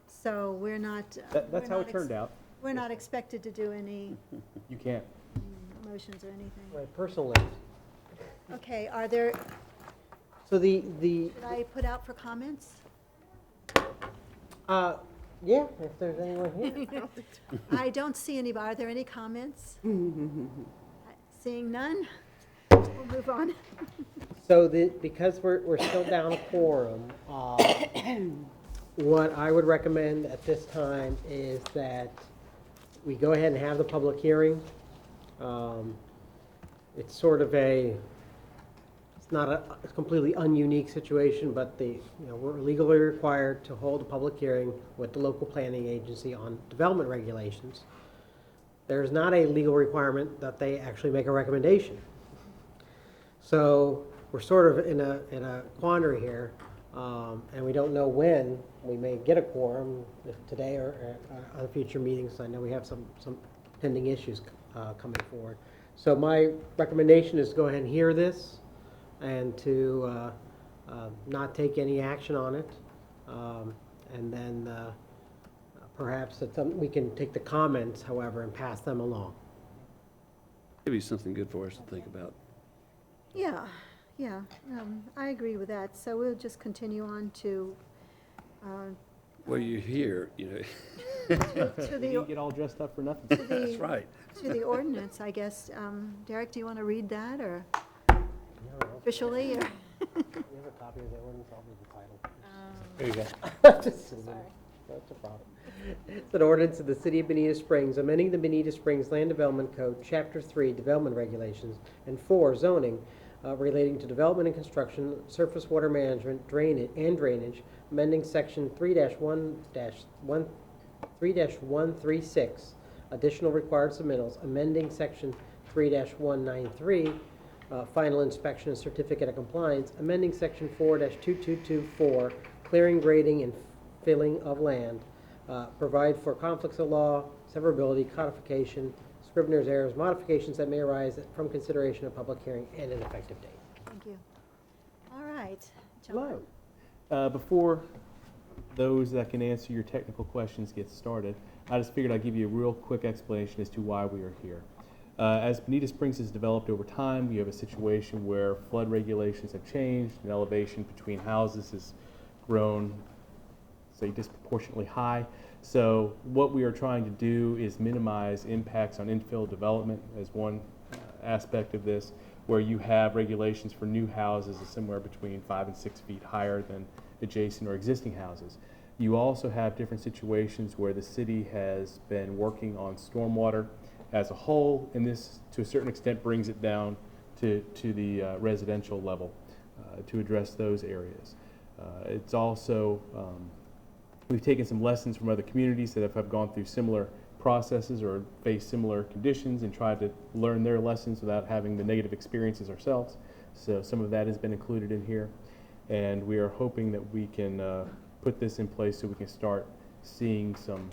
Speaker 3: so we're not.
Speaker 9: That's
Speaker 3: we're
Speaker 9: how
Speaker 3: not
Speaker 9: it turned out.
Speaker 3: We're not expected to do any
Speaker 9: You can't.
Speaker 3: motions or anything.
Speaker 1: My personal list.
Speaker 3: Okay, are there,
Speaker 1: So the
Speaker 3: should I put out for comments?
Speaker 1: Yeah, if there's anyone here.
Speaker 3: I don't see any, are there any comments? Seeing none, we'll move on.
Speaker 1: So because we're still down a quorum, what I would recommend at this time is that we go ahead and have the public hearing. It's sort of it's not a completely ununique situation, but we're legally required to hold a public hearing with the local planning agency on development regulations. There's not a legal requirement that they actually make a recommendation. So we're sort of in a quandary here, and we don't know when we may get a quorum, if today or on future meetings. I know we have some pending issues coming forward. So my recommendation is to go ahead and hear this and to not take any action on it. And then perhaps we can take the comments, however, and pass them along.
Speaker 2: Maybe something good for us to think about.
Speaker 3: Yeah, yeah, I agree with that. So we'll just continue on to,
Speaker 2: Well, you're here, you know.
Speaker 3: to the,
Speaker 8: get all dressed up for nothing.
Speaker 3: to
Speaker 2: That's
Speaker 3: the,
Speaker 2: right.
Speaker 3: to the ordinance, I guess. Derek, do you want to read that, or
Speaker 1: No,
Speaker 3: officially, or?
Speaker 1: you have a copy of the ordinance, I'll read the title.
Speaker 2: There you go.
Speaker 1: That's a problem. It's an ordinance of the City of Bonita Springs, amending the Bonita Springs Land Development Code, Chapter 3, Development Regulations, and 4, Zoning, relating to development and construction, surface water management, drainage, amending Section 3-136, additional required submittals, amending Section 3-193, final inspection and certificate of compliance, amending Section 4-2224, clearing, grading, and filling of land, provide for conflicts of law, severability, codification, scrivener's errors, modifications that may arise from consideration of public hearing, and an effective date.
Speaker 3: Thank you. All right. John.
Speaker 1: Hello.
Speaker 8: Before those that can answer your technical questions get started, I just figured I'd give you a real quick explanation as to why we are here. As Bonita Springs has developed over time, you have a situation where flood regulations have changed and elevation between houses has grown, say, disproportionately high. So what we are trying to do is minimize impacts on infill development as one aspect of this, where you have regulations for new houses is somewhere between 5 and 6 feet higher than adjacent or existing houses. You also have different situations where the city has been working on stormwater as a whole, and this to a certain extent brings it down to the residential level to address those areas. It's also we've taken some lessons from other communities that have gone through similar processes or faced similar conditions and tried to learn their lessons without having the negative experiences ourselves. So some of that has been included in here. And we are hoping that we can put this in place so we can start seeing some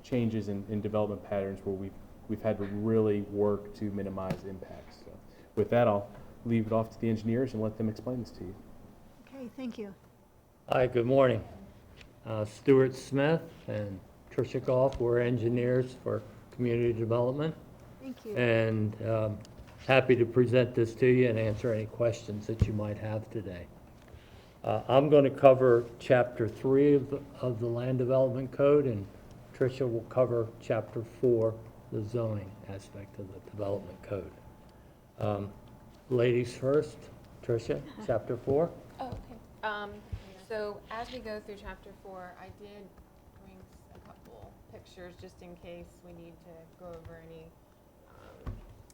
Speaker 8: changes in development patterns where we've had to really work to minimize impacts. So with that, I'll leave it off to the engineers and let them explain this to you.
Speaker 3: Okay, thank you.
Speaker 9: Hi, good morning. Stuart Smith and Tricia Goff, we're engineers for community development,
Speaker 3: Thank you.
Speaker 9: and happy to present this to you and answer any questions that you might have today. I'm going to cover Chapter 3 of the Land Development Code, and Tricia will cover Chapter 4, the zoning aspect of the Development Code. Ladies first, Tricia, Chapter 4.
Speaker 10: Oh, okay. So as we go through chapter 4, I did bring a couple pictures just in case we need to go over any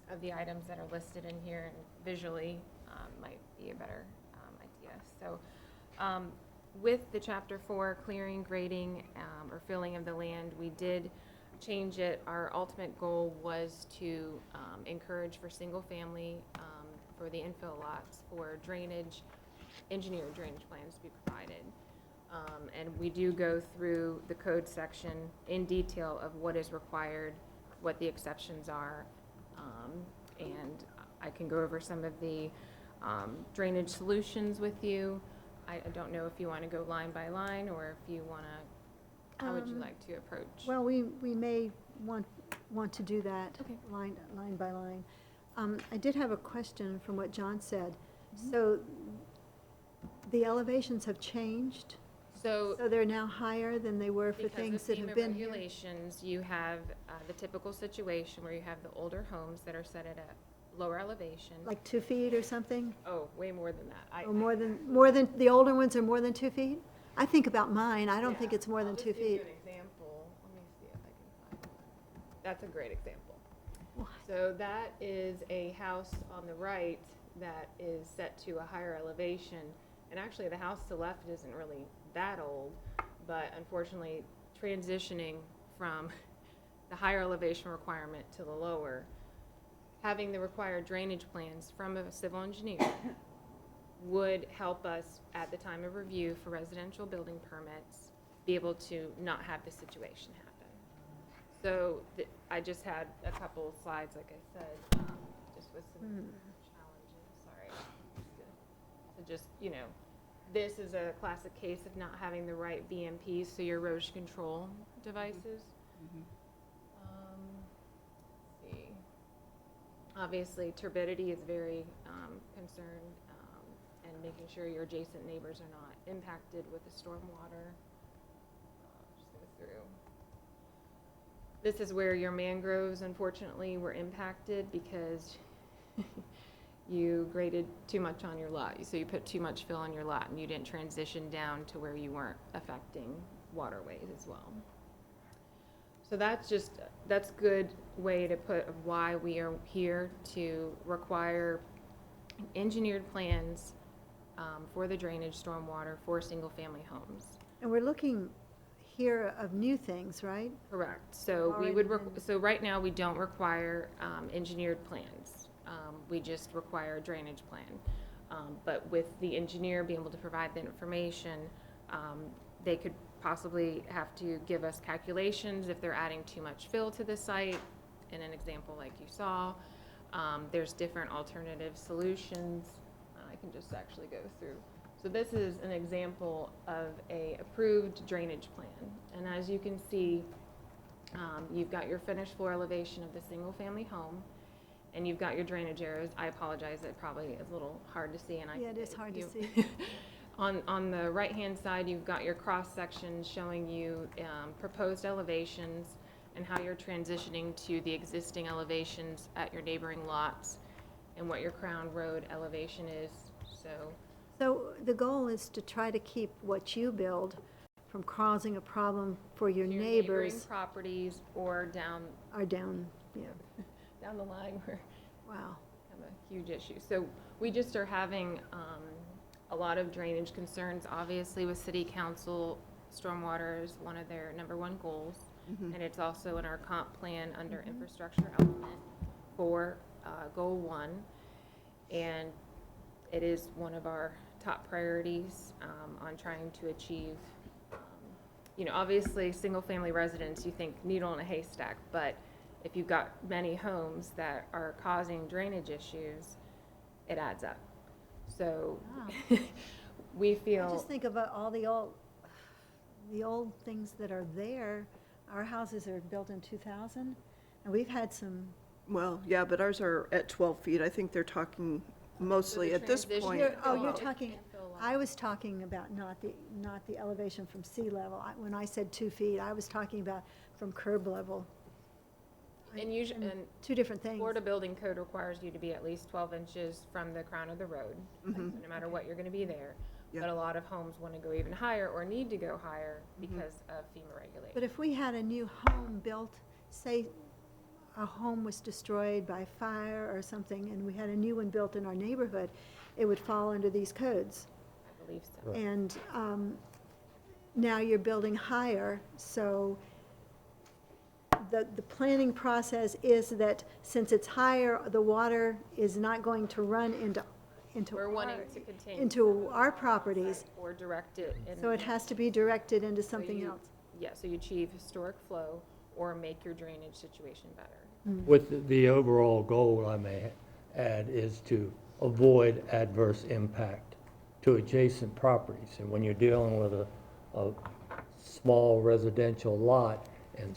Speaker 10: of the items that are listed in here, and visually might be a better idea. So with the chapter 4 clearing, grading, or filling of the land, we did change it. Our ultimate goal was to encourage for single family, for the infill lots, for drainage, engineered drainage plans to be provided. And we do go through the code section in detail of what is required, what the exceptions are, and I can go over some of the drainage solutions with you. I don't know if you want to go line by line, or if you want to, how would you like to approach?
Speaker 3: Well, we may want to do that,
Speaker 10: Okay.
Speaker 3: line by line. I did have a question from what John said. So the elevations have changed
Speaker 10: So
Speaker 3: So they're now higher than they were for things that have been
Speaker 10: Because of
Speaker 3: here?
Speaker 10: FEMA regulations, you have the typical situation where you have the older homes that are set at a lower elevation.
Speaker 3: Like 2 feet or something?
Speaker 10: Oh, way more than that.
Speaker 3: Or more than, the older ones are more than 2 feet? I think about mine, I don't think it's more than 2
Speaker 10: I'll just give you
Speaker 3: feet.
Speaker 10: an example. Let me see if I can find one. That's a great example.
Speaker 3: What?
Speaker 10: So that is a house on the right that is set to a higher elevation. And actually, the house to the left isn't really that old, but unfortunately, transitioning from the higher elevation requirement to the lower, having the required drainage plans from a civil engineer would help us at the time of review for residential building permits be able to not have this situation happen. So I just had a couple slides, like I said, just with some challenges, sorry. So just, you know, this is a classic case of not having the right BMPs, so your erosion control devices. Let's see. Obviously, turbidity is very concerned, and making sure your adjacent neighbors are not impacted with the stormwater. Just go through. This is where your mangroves, unfortunately, were impacted because you graded too much on your lot. So you put too much fill on your lot and you didn't transition down to where you weren't affecting waterways as well. So that's good way to put of why we are here to require engineered plans for the drainage stormwater for single-family homes.
Speaker 3: And we're looking here of new things, right?
Speaker 10: Correct. So we
Speaker 3: Already
Speaker 10: would,
Speaker 3: been-
Speaker 10: so right now, we don't require engineered plans. We just require a drainage plan. But with the engineer being able to provide the information, they could possibly have to give us calculations if they're adding too much fill to the site, in an example like you saw. There's different alternative solutions. I can just actually go through. So this is an example of a approved drainage plan. And as you can see, you've got your finished floor elevation of the single-family home, and you've got your drainage arrows. I apologize, it probably is a little hard to see, and
Speaker 3: Yeah, it is hard to
Speaker 10: you-
Speaker 3: see.
Speaker 10: On the right-hand side, you've got your cross-section showing you proposed elevations and how you're transitioning to the existing elevations at your neighboring lots and what your Crown Road elevation is.
Speaker 3: So the goal is to try to keep what you build from causing a problem for your
Speaker 10: neighboring
Speaker 3: neighbors
Speaker 10: properties or down
Speaker 3: are down, yeah,
Speaker 10: the line where
Speaker 3: wow.
Speaker 10: have a huge issue. So we just are having a lot of drainage concerns. Obviously, with City Council, stormwater is one of their #1 goals, and it's also in our comp plan under infrastructure element for Goal 1, and it is one of our top priorities on trying to achieve. You know, obviously, single-family residents, you think needle in a haystack, but if you've got many homes that are causing drainage issues, it adds up. So we
Speaker 3: I
Speaker 10: feel,
Speaker 3: just think of all the old things that are there. Our houses are built in 2000, and we've had some,
Speaker 7: Well, yeah, but ours are at 12 feet. I think they're talking mostly
Speaker 10: the
Speaker 7: at this
Speaker 10: transition-
Speaker 7: point.
Speaker 3: you're
Speaker 10: Oh.
Speaker 3: talking, I was talking about not the elevation from sea level. When I said 2 feet, I was talking about from curb level.
Speaker 10: and usually, and
Speaker 3: Two different things.
Speaker 10: Florida Building Code requires you to be at least 12 inches from the crown of the road, no matter what, you're gonna be there.
Speaker 7: Yeah.
Speaker 10: But a lot of homes wanna go even higher or need to go higher because of FEMA regulations.
Speaker 3: But if we had a new home built, say a home was destroyed by fire or something, and we had a new one built in our neighborhood, it would fall under these codes.
Speaker 10: I believe so.
Speaker 3: And now you're building higher, so the planning process is that since it's higher, the water is not going to run
Speaker 10: We're wanting to contain.
Speaker 3: into our properties,
Speaker 10: Or direct it in.
Speaker 3: so it has to be directed into
Speaker 10: so
Speaker 3: something
Speaker 10: you-
Speaker 3: else.
Speaker 10: Yeah, so you achieve historic flow or make your drainage situation better.
Speaker 9: With the overall goal, I may add, is to avoid adverse impact to adjacent properties. And when you're dealing with a small residential lot and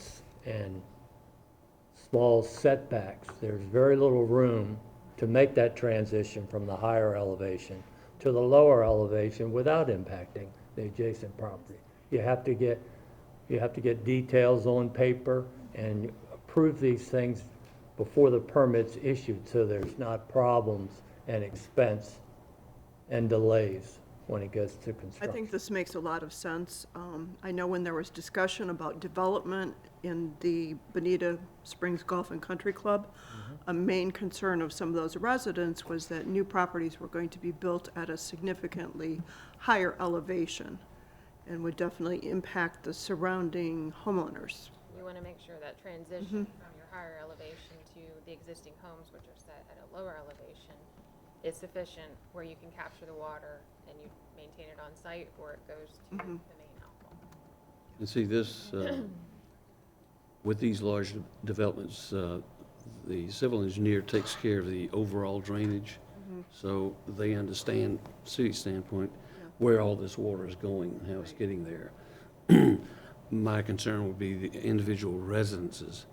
Speaker 9: small setbacks, there's very little room to make that transition from the higher elevation to the lower elevation without impacting the adjacent property. You have to get details on paper and approve these things before the permit's issued, so there's not problems and expense and delays when it goes to
Speaker 7: I
Speaker 9: construction.
Speaker 7: think this makes a lot of sense. I know when there was discussion about development in the Bonita Springs Golf and Country Club, a main concern of some of those residents was that new properties were going to be built at a significantly higher elevation and would definitely impact the surrounding homeowners.
Speaker 10: You want to make sure that transition from your higher elevation to the existing homes, which are set at a lower elevation, is sufficient where you can capture the water and you maintain it on site, or it goes to the main outfall.
Speaker 2: And see, this, with these large developments, the civil engineer takes care of the overall drainage, so they understand, city standpoint, where all this water is going and how it's getting there. My concern would be the individual residences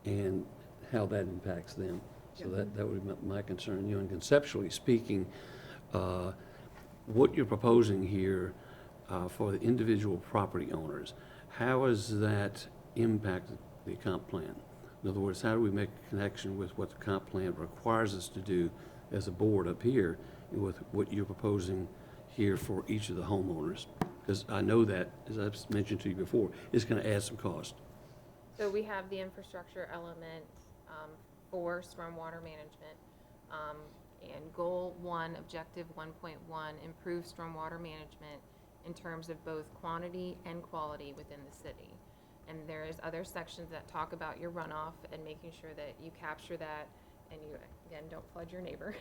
Speaker 2: and how that impacts them. So that would be my concern. You know, and conceptually speaking, what you're proposing here for the individual property owners, how has that impacted the comp plan? In other words, how do we make a connection with what the comp plan requires us to do as a board up here and with what you're proposing here for each of the homeowners? Because I know that, as I've mentioned to you before, it's going to add some cost.
Speaker 10: So we have the infrastructure element for stormwater management. And goal 1, objective 1.1, improve stormwater management in terms of both quantity and quality within the city. And there is other sections that talk about your runoff and making sure that you capture that and you, again, don't flood your neighbor.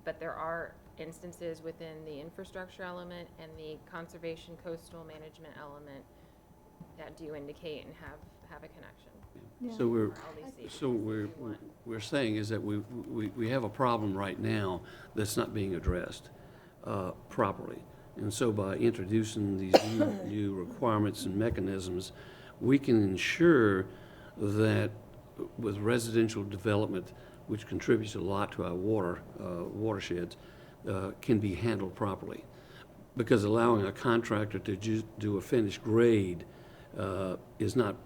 Speaker 10: But there are instances within the infrastructure element and the conservation coastal management element that do indicate and have a connection.
Speaker 3: Yeah.
Speaker 2: So we're,
Speaker 10: for LDC.
Speaker 2: so we're saying is that we have a problem right now that's not being addressed properly. And so by introducing these new requirements and mechanisms, we can ensure that with residential development, which contributes a lot to our watersheds, can be handled properly. Because allowing a contractor to just do a finished grade is not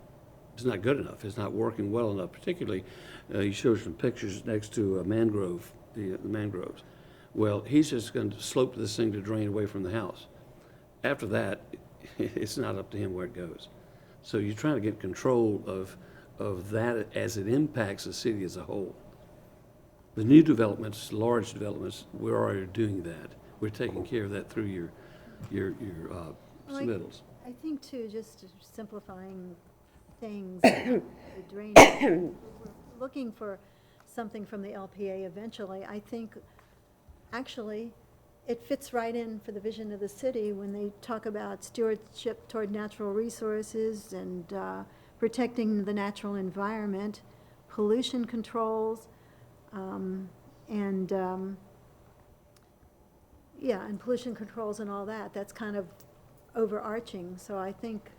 Speaker 2: good enough. It's not working well enough. Particularly, you showed some pictures next to a mangrove, the mangroves. Well, he's just going to slope this thing to drain away from the house. After that, it's not up to him where it goes. So you're trying to get control of that as it impacts the city as a whole. The new developments, large developments, we're already doing that. We're taking care of that through your submittals.
Speaker 3: I think too, just simplifying things, the drainage, we're looking for something from the LPA eventually. I think, actually, it fits right in for the vision of the city when they talk about stewardship toward natural resources and protecting the natural environment, pollution controls, and pollution controls and all that. That's kind of overarching. So I think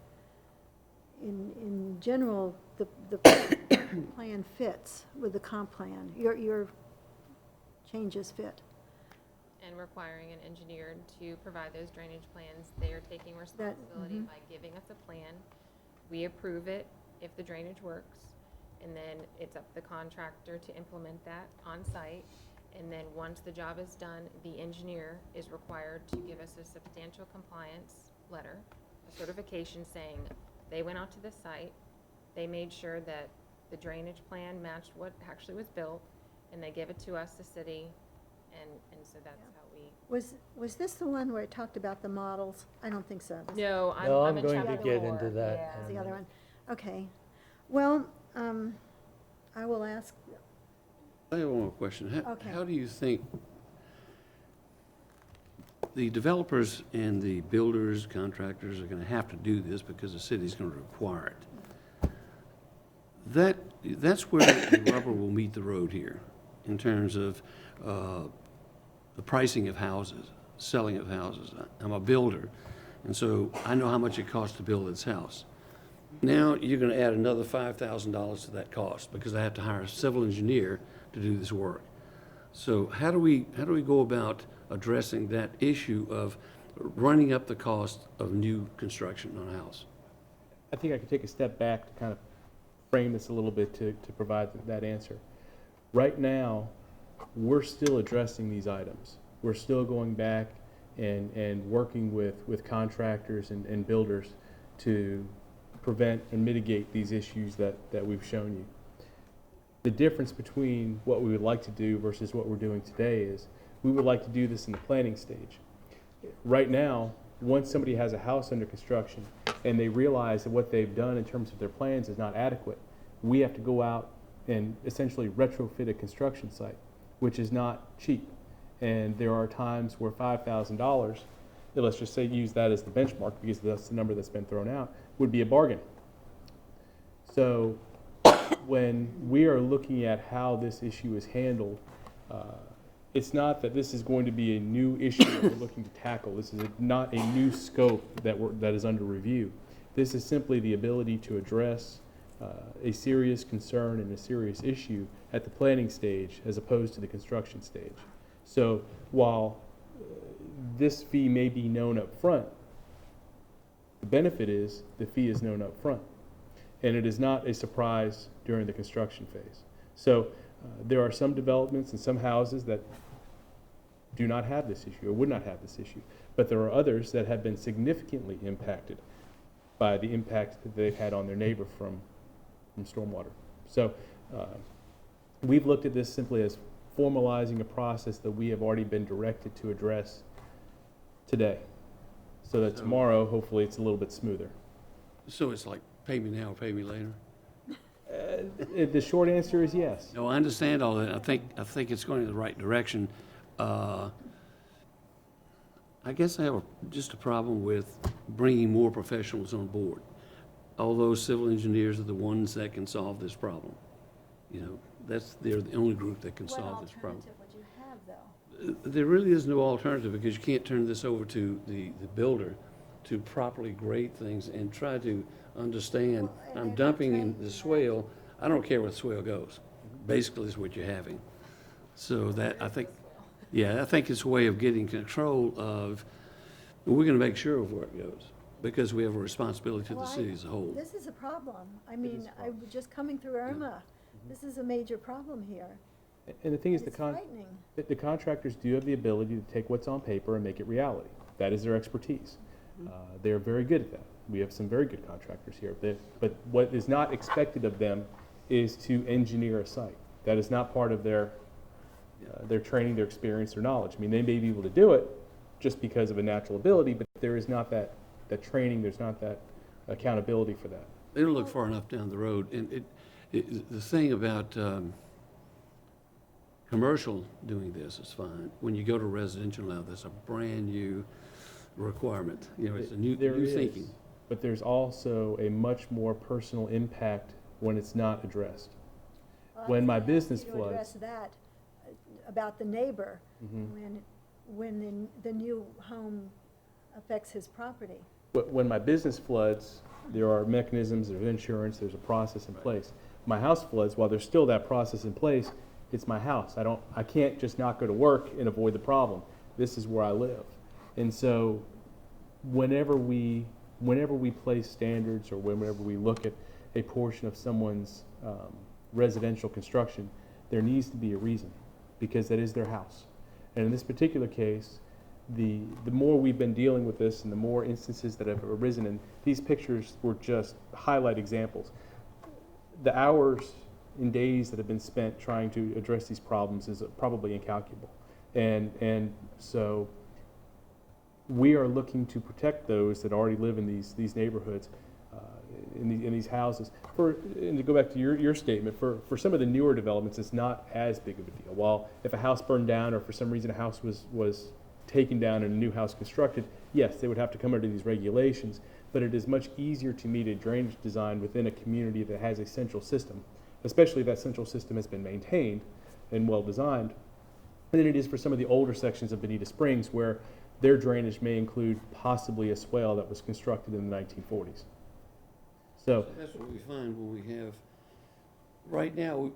Speaker 3: in general, the plan fits with the comp plan. Your changes fit.
Speaker 10: And requiring an engineer to provide those drainage plans. They are taking responsibility by giving us a plan. We approve it if the drainage works, and then it's up to the contractor to implement that on site. And then once the job is done, the engineer is required to give us a substantial compliance letter, a certification saying they went out to the site, they made sure that the drainage plan matched what actually was built, and they give it to us, the city, and so that's how we.
Speaker 3: Was this the one where it talked about the models? I don't think so.
Speaker 10: No,
Speaker 9: No,
Speaker 10: I'm
Speaker 9: I'm
Speaker 10: in
Speaker 9: going to
Speaker 10: chapter
Speaker 9: get
Speaker 10: 4.
Speaker 9: into that.
Speaker 10: Yeah.
Speaker 3: That's the other one. Okay. Well, I will ask,
Speaker 2: I have one more question.
Speaker 3: Okay.
Speaker 2: How do you think the developers and the builders, contractors are going to have to do this because the city's going to require it? That's where the rubber will meet the road here in terms of the pricing of houses, selling of houses. I'm a builder, and so I know how much it costs to build this house. Now you're going to add another $5,000 to that cost because I have to hire a civil engineer to do this work. So how do we go about addressing that issue of running up the cost of new construction on a house.
Speaker 8: I think I could take a step back to kind of frame this a little bit to provide that answer. Right now, we're still addressing these items. We're still going back and working with contractors and builders to prevent and mitigate these issues that we've shown you. The difference between what we would like to do versus what we're doing today is we would like to do this in the planning stage. Right now, once somebody has a house under construction and they realize that what they've done in terms of their plans is not adequate, we have to go out and essentially retrofit a construction site, which is not cheap. And there are times where $5,000, let's just say use that as the benchmark because that's the number that's been thrown out, would be a bargain. So when we are looking at how this issue is handled, it's not that this is going to be a new issue that we're looking to tackle. This is not a new scope that is under review. This is simply the ability to address a serious concern and a serious issue at the planning stage as opposed to the construction stage. So while this fee may be known up front, the benefit is the fee is known up front, and it is not a surprise during the construction phase. So there are some developments and some houses that do not have this issue or would not have this issue, but there are others that have been significantly impacted by the impact that they've had on their neighbor from stormwater. So we've looked at this simply as formalizing a process that we have already been directed to address today, so that tomorrow, hopefully, it's a little bit smoother.
Speaker 2: So it's like pay me now or pay me later?
Speaker 8: The short answer is yes.
Speaker 2: No, I understand all that. I think it's going in the right direction. I guess I have just a problem with bringing more professionals on board. Although civil engineers are the ones that can solve this problem. You know, they're the only group that can solve this problem.
Speaker 3: What alternative would you have, though?
Speaker 2: There really is no alternative because you can't turn this over to the builder to properly grade things and try to understand,
Speaker 3: Well, and
Speaker 2: I'm
Speaker 3: they're
Speaker 2: dumping
Speaker 3: not
Speaker 2: in
Speaker 3: trained
Speaker 2: the
Speaker 3: in that.
Speaker 2: swale, I don't care where the swale goes. Basically is what you're having. So that, I think it's a way of getting control of, we're gonna make sure of where it goes because we have a responsibility to the
Speaker 3: Well,
Speaker 2: city as a whole.
Speaker 3: This is a problem. I mean, I was just coming through Irma. This is a major problem here.
Speaker 8: And the thing is,
Speaker 3: It's frightening.
Speaker 8: the contractors do have the ability to take what's on paper and make it reality. That is their expertise. They're very good at that. We have some very good contractors here. But what is not expected of them is to engineer a site. That is not part of their training, their experience, their knowledge. I mean, they may be able to do it just because of a natural ability, but there is not that training, there's not that accountability for that.
Speaker 2: They don't look far enough down the road. And the thing about commercial doing this is fine. When you go to residential now, there's a brand new requirement. You know, it's a new
Speaker 8: There is,
Speaker 2: thinking.
Speaker 8: but there's also a much more personal impact when it's not addressed.
Speaker 3: Well, I
Speaker 8: When
Speaker 3: was
Speaker 8: my
Speaker 3: gonna ask
Speaker 8: business
Speaker 3: you to address
Speaker 8: floods.
Speaker 3: that, about the neighbor,
Speaker 8: Mhm.
Speaker 3: when the new home affects his property.
Speaker 8: When my business floods, there are mechanisms, there's insurance, there's a process in place. My house floods, while there's still that process in place, it's my house. I can't just not go to work and avoid the problem. This is where I live. And so whenever we place standards or whenever we look at a portion of someone's residential construction, there needs to be a reason, because that is their house. And in this particular case, the more we've been dealing with this and the more instances that have arisen, and these pictures were just highlight examples, the hours and days that have been spent trying to address these problems is probably incalculable. And so we are looking to protect those that already live in these neighborhoods, in these houses. And to go back to your statement, for some of the newer developments, it's not as big of a deal. While if a house burned down or for some reason a house was taken down and a new house constructed, yes, they would have to come under these regulations, but it is much easier to meet a drainage design within a community that has a central system, especially if that central system has been maintained and well designed, than it is for some of the older sections of Bonita Springs where their drainage may include possibly a swale that was constructed in the 1940s. So
Speaker 2: That's what we find when we have, right now,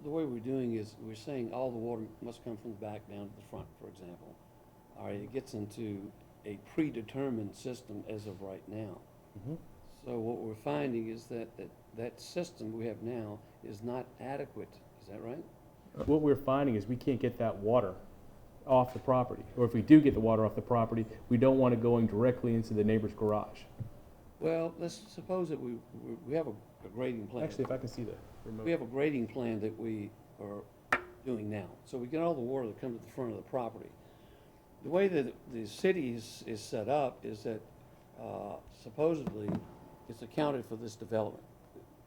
Speaker 2: the way we're doing is we're saying all the water must come from the back down to the front, for example. all right, it gets into a predetermined system as of right now. So what we're finding is that system we have now is not adequate. Is that right?
Speaker 8: What we're finding is we can't get that water off the property. Or if we do get the water off the property, we don't want it going directly into the neighbor's garage.
Speaker 2: Well, let's suppose that we have a grading plan.
Speaker 8: Actually, if I can see the remote.
Speaker 2: We have a grading plan that we are doing now. So we get all the water that comes to the front of the property. The way that the city is set up is that supposedly it's accounted for this development.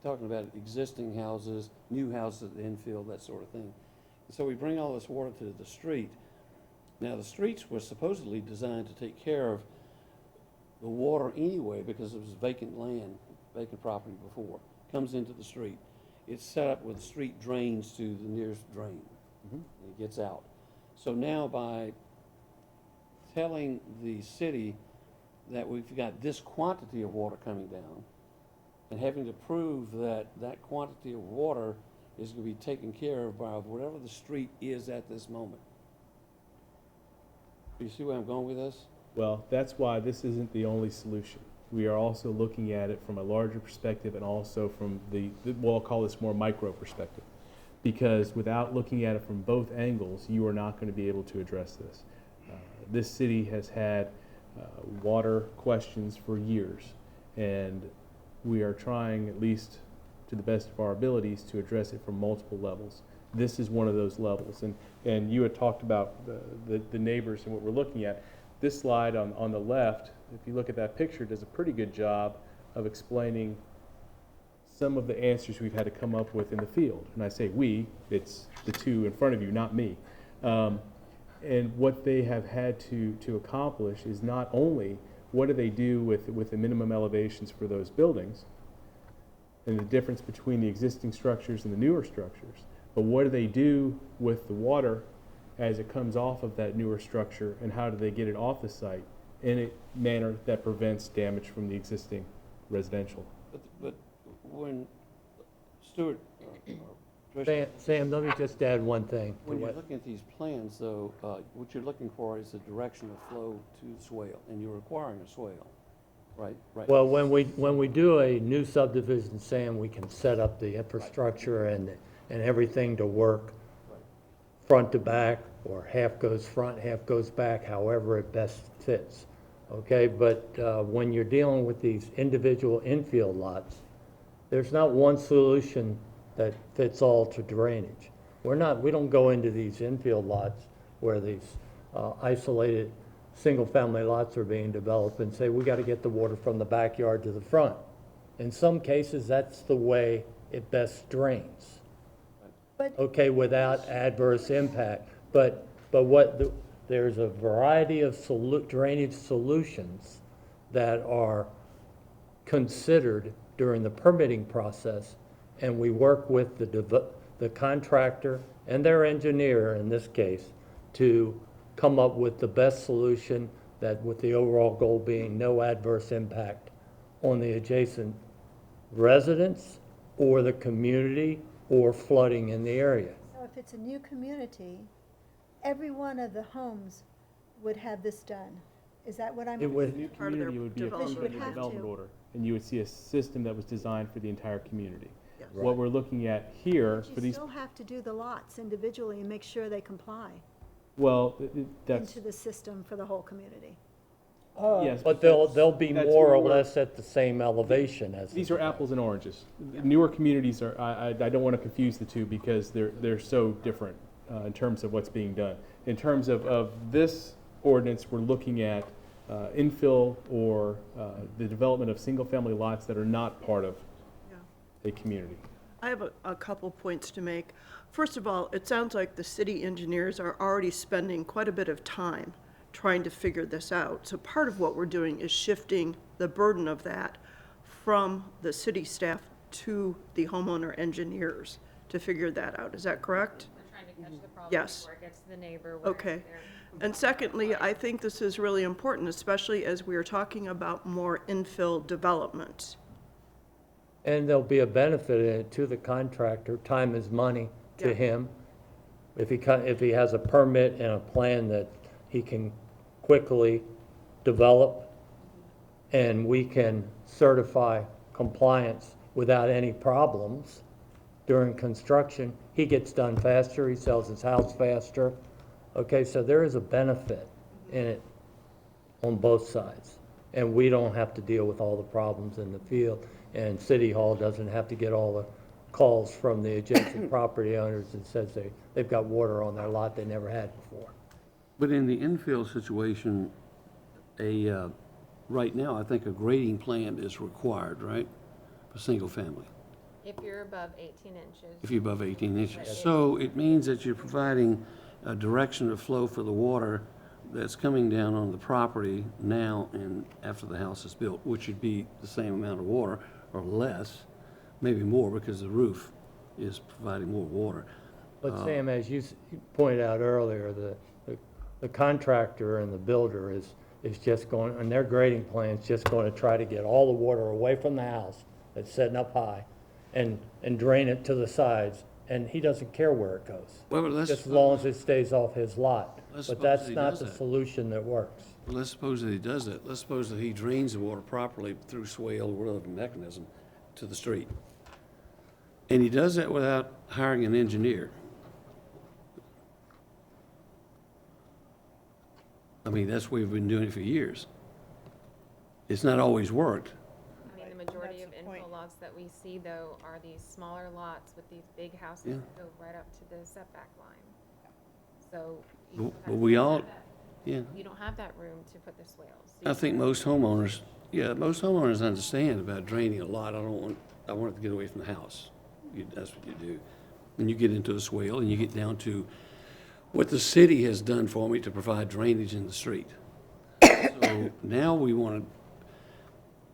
Speaker 2: Talking about existing houses, new houses at the infield, that sort of thing. And so we bring all this water to the street. Now, the streets were supposedly designed to take care of the water anyway because it was vacant land, vacant property before. Comes into the street. It's set up with street drains to the nearest drain. And it gets out. So now by telling the city that we've got this quantity of water coming down and having to prove that that quantity of water is going to be taken care of by whatever the street is at this moment. Do you see where I'm going with this?
Speaker 8: Well, that's why this isn't the only solution. We are also looking at it from a larger perspective and also from well, I'll call this more micro perspective. Because without looking at it from both angles, you are not going to be able to address this. This city has had water questions for years, and we are trying, at least to the best of our abilities, to address it from multiple levels. This is one of those levels. And you had talked about the neighbors and what we're looking at. This slide on the left, if you look at that picture, does a pretty good job of explaining some of the answers we've had to come up with in the field. And I say we, it's the two in front of you, not me. And what they have had to accomplish is not only what do they do with the minimum elevations for those buildings and the difference between the existing structures and the newer structures, but what do they do with the water as it comes off of that newer structure, and how do they get it off the site in a manner that prevents damage from the existing residential?
Speaker 2: But when Stuart, or Tricia,
Speaker 9: Sam, let me just add one thing. to
Speaker 2: when you're
Speaker 9: what-
Speaker 2: looking at these plans, though, what you're looking for is the direction of flow to the swale, and you're requiring a swale, right? Right.
Speaker 9: Well, when we do a new subdivision, Sam, we can set up the infrastructure and everything to work front to back, or half goes front, half goes back, however it best fits. Okay, but when you're dealing with these individual infield lots, there's not one solution that fits all to drainage. We don't go into these infield lots where these isolated single-family lots are being developed and say, we got to get the water from the backyard to the front. In some cases, that's the way it best drains.
Speaker 3: But
Speaker 9: Okay, without adverse impact. But there's a variety of drainage solutions that are considered during the permitting process, and we work with the contractor and their engineer, in this case, to come up with the best solution, that with the overall goal being no adverse impact on the adjacent residents or the community or flooding in the area.
Speaker 3: so if it's a new community, every one of the homes would have this done. Is that what I'm?
Speaker 9: It would-
Speaker 8: New
Speaker 7: Part of their
Speaker 8: community would be a part
Speaker 7: development.
Speaker 8: of the
Speaker 3: They would have
Speaker 8: development
Speaker 3: to.
Speaker 8: order, and you would see a system that was designed for the entire community.
Speaker 7: Yes.
Speaker 8: What we're looking at here for
Speaker 3: But you
Speaker 8: these,
Speaker 3: still have to do the lots individually and make sure they comply
Speaker 8: well, that's,
Speaker 3: into the system for the whole community.
Speaker 8: yes.
Speaker 9: But they'll be
Speaker 8: that's
Speaker 9: more
Speaker 8: where
Speaker 9: or
Speaker 8: we're-
Speaker 9: less at the same elevation as.
Speaker 8: These are apples and oranges. Newer communities are, I don't want to confuse the two because they're so different in terms of what's being done. In terms of this ordinance, we're looking at infill or the development of single-family lots that are not part of
Speaker 7: Yeah.
Speaker 8: a community.
Speaker 7: I have a couple points to make. First of all, it sounds like the city engineers are already spending quite a bit of time trying to figure this out. So part of what we're doing is shifting the burden of that from the city staff to the homeowner engineers to figure that out. Is that correct?
Speaker 10: We're trying to catch the problem
Speaker 7: Yes.
Speaker 10: before it gets to the neighbor. where
Speaker 7: Okay.
Speaker 10: they're-
Speaker 7: And secondly, I think this is really important, especially as we are talking about more infill development.
Speaker 9: And there'll be a benefit to the contractor. Time is money to
Speaker 7: Yeah.
Speaker 9: him. If he has a permit and a plan that he can quickly develop and we can certify compliance without any problems during construction, he gets done faster, he sells his house faster. Okay, so there is a benefit in it on both sides. And we don't have to deal with all the problems in the field, and City Hall doesn't have to get all the calls from the adjacent property owners that says they've got water on their lot they never had before.
Speaker 2: But in the infill situation, right now, I think a grading plan is required, right? For single family,
Speaker 10: If you're above 18 inches.
Speaker 2: if you're above 18 inches.
Speaker 10: Right.
Speaker 2: So it means that you're providing a direction of flow for the water that's coming down on the property now and after the house is built, which would be the same amount of water or less, maybe more because the roof is providing more water.
Speaker 9: But Sam, as you pointed out earlier, the contractor and the builder is just going, and their grading plan's just going to try to get all the water away from the house that's setting up high and drain it to the sides, and he doesn't care where it goes.
Speaker 2: Well, but let's
Speaker 9: Just as long as it stays off his lot.
Speaker 2: Let's
Speaker 9: But
Speaker 2: suppose
Speaker 9: that's
Speaker 2: he
Speaker 9: not
Speaker 2: does
Speaker 9: the
Speaker 2: that.
Speaker 9: solution that works.
Speaker 2: Well, let's suppose that he does that. Let's suppose that he drains the water properly through swale or whatever mechanism to the street. And he does that without hiring an engineer. I mean, that's the way we've been doing it for years. It's not always worked.
Speaker 10: I mean, the majority of
Speaker 4: That's the point.
Speaker 10: infill lots that we see, though, are these smaller lots with these big houses
Speaker 2: Yeah.
Speaker 10: that go right up to the setback line. So
Speaker 2: But
Speaker 10: you
Speaker 2: but we all, yeah.
Speaker 10: you don't have that room to put the swales. So
Speaker 2: I
Speaker 10: you
Speaker 2: think
Speaker 10: have-
Speaker 2: most homeowners understand about draining a lot. I want it to get away from the house. That's what you do. When you get into a swale and you get down to what the city has done for me to provide drainage in the street. So now we want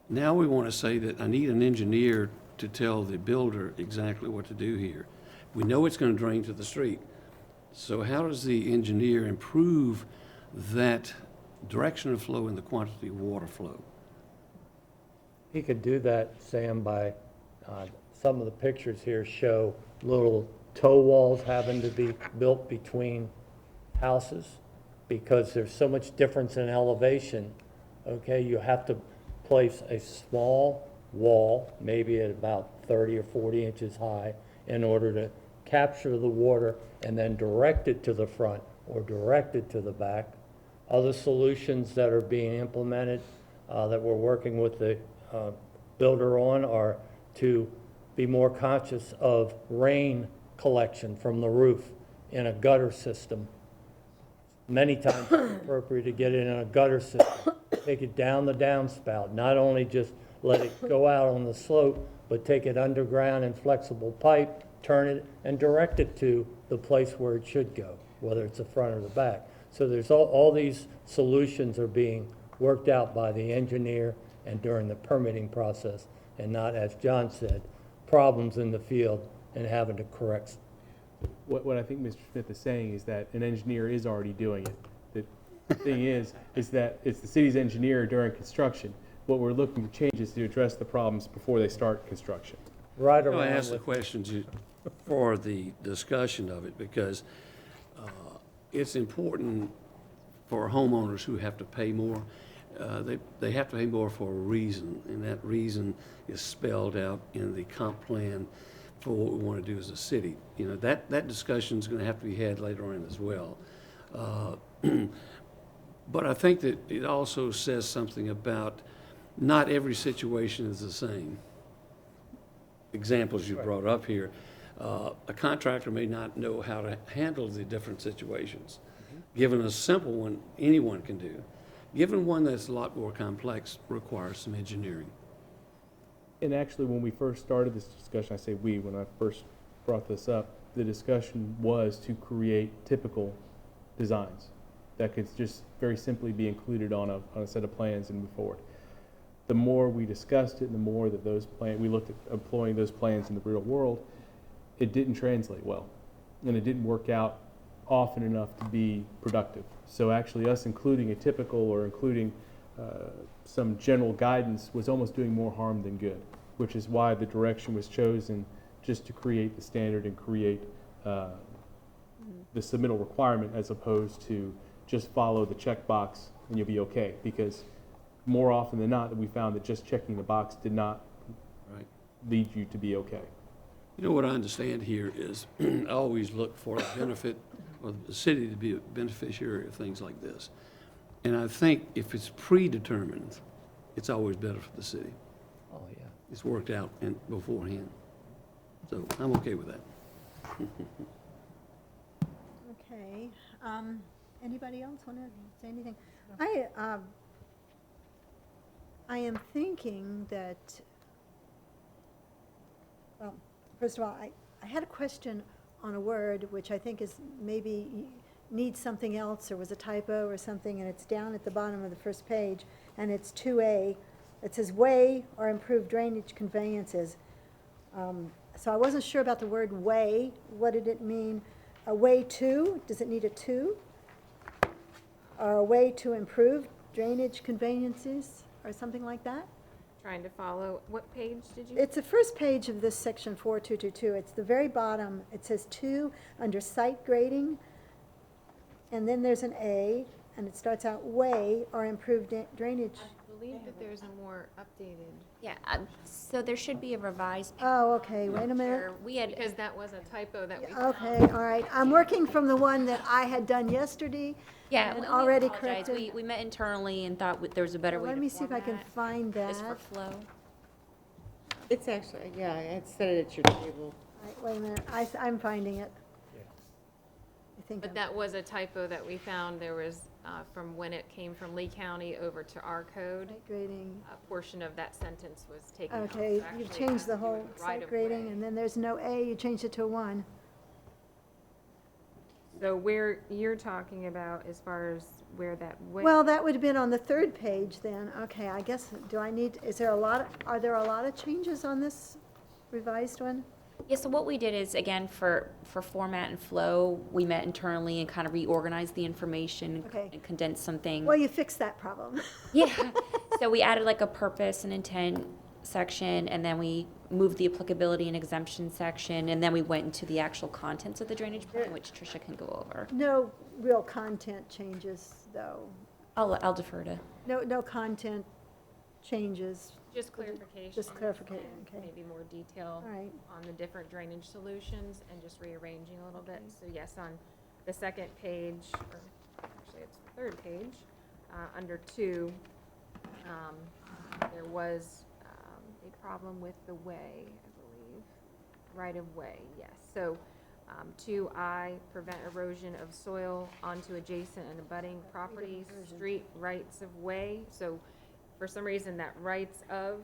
Speaker 2: to say that I need an engineer to tell the builder exactly what to do here. We know it's going to drain to the street. So how does the engineer improve that direction of flow and the quantity of water flow?
Speaker 9: He could do that, Sam, by, some of the pictures here show little toe walls having to be built between houses because there's so much difference in elevation. Okay, you have to place a small wall, maybe at about 30 or 40 inches high, in order to capture the water and then direct it to the front or direct it to the back. Other solutions that are being implemented, that we're working with the builder on, are to be more conscious of rain collection from the roof in a gutter system. Many times it's appropriate to get it in a gutter system, take it down the downspout, not only just let it go out on the slope, but take it underground in flexible pipe, turn it, and direct it to the place where it should go, whether it's the front or the back. So there's all these solutions are being worked out by the engineer and during the permitting process, and not, as John said, problems in the field and having to correct.
Speaker 8: What I think Mr. Smith is saying is that an engineer is already doing it. The thing is that it's the city's engineer during construction. What we're looking to change is to address the problems before they start construction.
Speaker 9: Right
Speaker 2: I
Speaker 9: around
Speaker 2: ask the
Speaker 9: with,
Speaker 2: questions for the discussion of it because it's important for homeowners who have to pay more. They have to pay more for a reason, and that reason is spelled out in the comp plan for what we want to do as a city. You know, that discussion's going to have to be had later on as well. But I think that it also says something about not every situation is the same. Examples you brought up here, a contractor may not know how to handle the different situations. Given a simple one, anyone can do. Given one that's a lot more complex, requires some engineering.
Speaker 8: And actually, when we first started this discussion, I say we, when I first brought this up, the discussion was to create typical designs that could just very simply be included on a set of plans and move forward. The more we discussed it, and the more that we looked at employing those plans in the real world, it didn't translate well, and it didn't work out often enough to be productive. So actually, us including a typical or including some general guidance was almost doing more harm than good, which is why the direction was chosen just to create the standard and create the submittal requirement as opposed to just follow the checkbox and you'll be okay. Because more often than not, we found that just checking the box did not
Speaker 2: Right.
Speaker 8: lead you to be okay.
Speaker 2: You know, what I understand here is I always look for a benefit, or the city to be a beneficiary of things like this. And I think if it's predetermined, it's always better for the city.
Speaker 9: Oh, yeah.
Speaker 2: It's worked out beforehand. So I'm okay with that.
Speaker 3: Okay, anybody else want to say anything? I am thinking that, well, first of all, I had a question on a word which I think is maybe needs something else, or was a typo or something, and it's down at the bottom of the first page, and it's 2A. It says way or improved drainage conveyances. So I wasn't sure about the word way. What did it mean? A way to? Does it need a to? Or a way to improve drainage conveyances, or something like that?
Speaker 10: Trying to follow, what page did you?
Speaker 3: It's the first page of this section 4222. It's the very bottom. It says to under site grading, and then there's an A, and it starts out way or improved drainage.
Speaker 10: I believe that there's a more updated.
Speaker 6: Yeah, so there should be a revised.
Speaker 3: Oh, okay, wait a minute.
Speaker 10: Or-
Speaker 6: We had,
Speaker 10: Because that was a typo that we
Speaker 3: Okay,
Speaker 10: found.
Speaker 3: all right. I'm working from the one that I had done yesterday.
Speaker 6: yeah,
Speaker 3: and
Speaker 6: we
Speaker 3: already
Speaker 6: apologize.
Speaker 3: corrected.
Speaker 6: We met internally and thought there was a better way
Speaker 3: Let
Speaker 6: to
Speaker 3: me see if I can
Speaker 6: format
Speaker 3: find that.
Speaker 6: this for flow.
Speaker 4: It's actually, yeah, I said it at your table.
Speaker 3: All right, wait a minute, I'm finding it. I think
Speaker 10: But
Speaker 3: I'm-
Speaker 10: that was a typo that we found. There was, from when it came from Lee County over to our code,
Speaker 3: Site grading.
Speaker 10: a portion of that sentence was taken out.
Speaker 3: Okay,
Speaker 10: It
Speaker 3: you've
Speaker 10: actually has
Speaker 3: changed
Speaker 10: to
Speaker 3: the
Speaker 10: do
Speaker 3: whole
Speaker 10: with
Speaker 3: site
Speaker 10: right of
Speaker 3: grading,
Speaker 10: way.
Speaker 3: and then there's no A, you changed it to a 1.
Speaker 10: So where you're talking about as far as where that way.
Speaker 3: Well, that would have been on the third page then. Okay, I guess, is there a lot, are there a lot of changes on this revised one?
Speaker 6: Yeah, so what we did is, again, for format and flow, we met internally and kind of reorganized the information
Speaker 3: Okay.
Speaker 6: and condensed some things.
Speaker 3: Well, you fixed that problem.
Speaker 6: Yeah, so we added like a purpose and intent section, and then we moved the applicability and exemption section, and then we went into the actual contents of the drainage plan, which Tricia can go over.
Speaker 3: No real content changes, though.
Speaker 6: I'll defer to.
Speaker 3: No content changes.
Speaker 10: Just clarification.
Speaker 3: Just clarification,
Speaker 10: and
Speaker 3: okay.
Speaker 10: Maybe more detail
Speaker 3: All right.
Speaker 10: on the different drainage solutions and just rearranging a little bit. So yes, on the second page, or actually it's the third page, under 2, there was a problem with the way, I believe, right of way, yes. So 2I, prevent erosion of soil onto adjacent and abutting properties, street rights of way. So for some reason, that rights of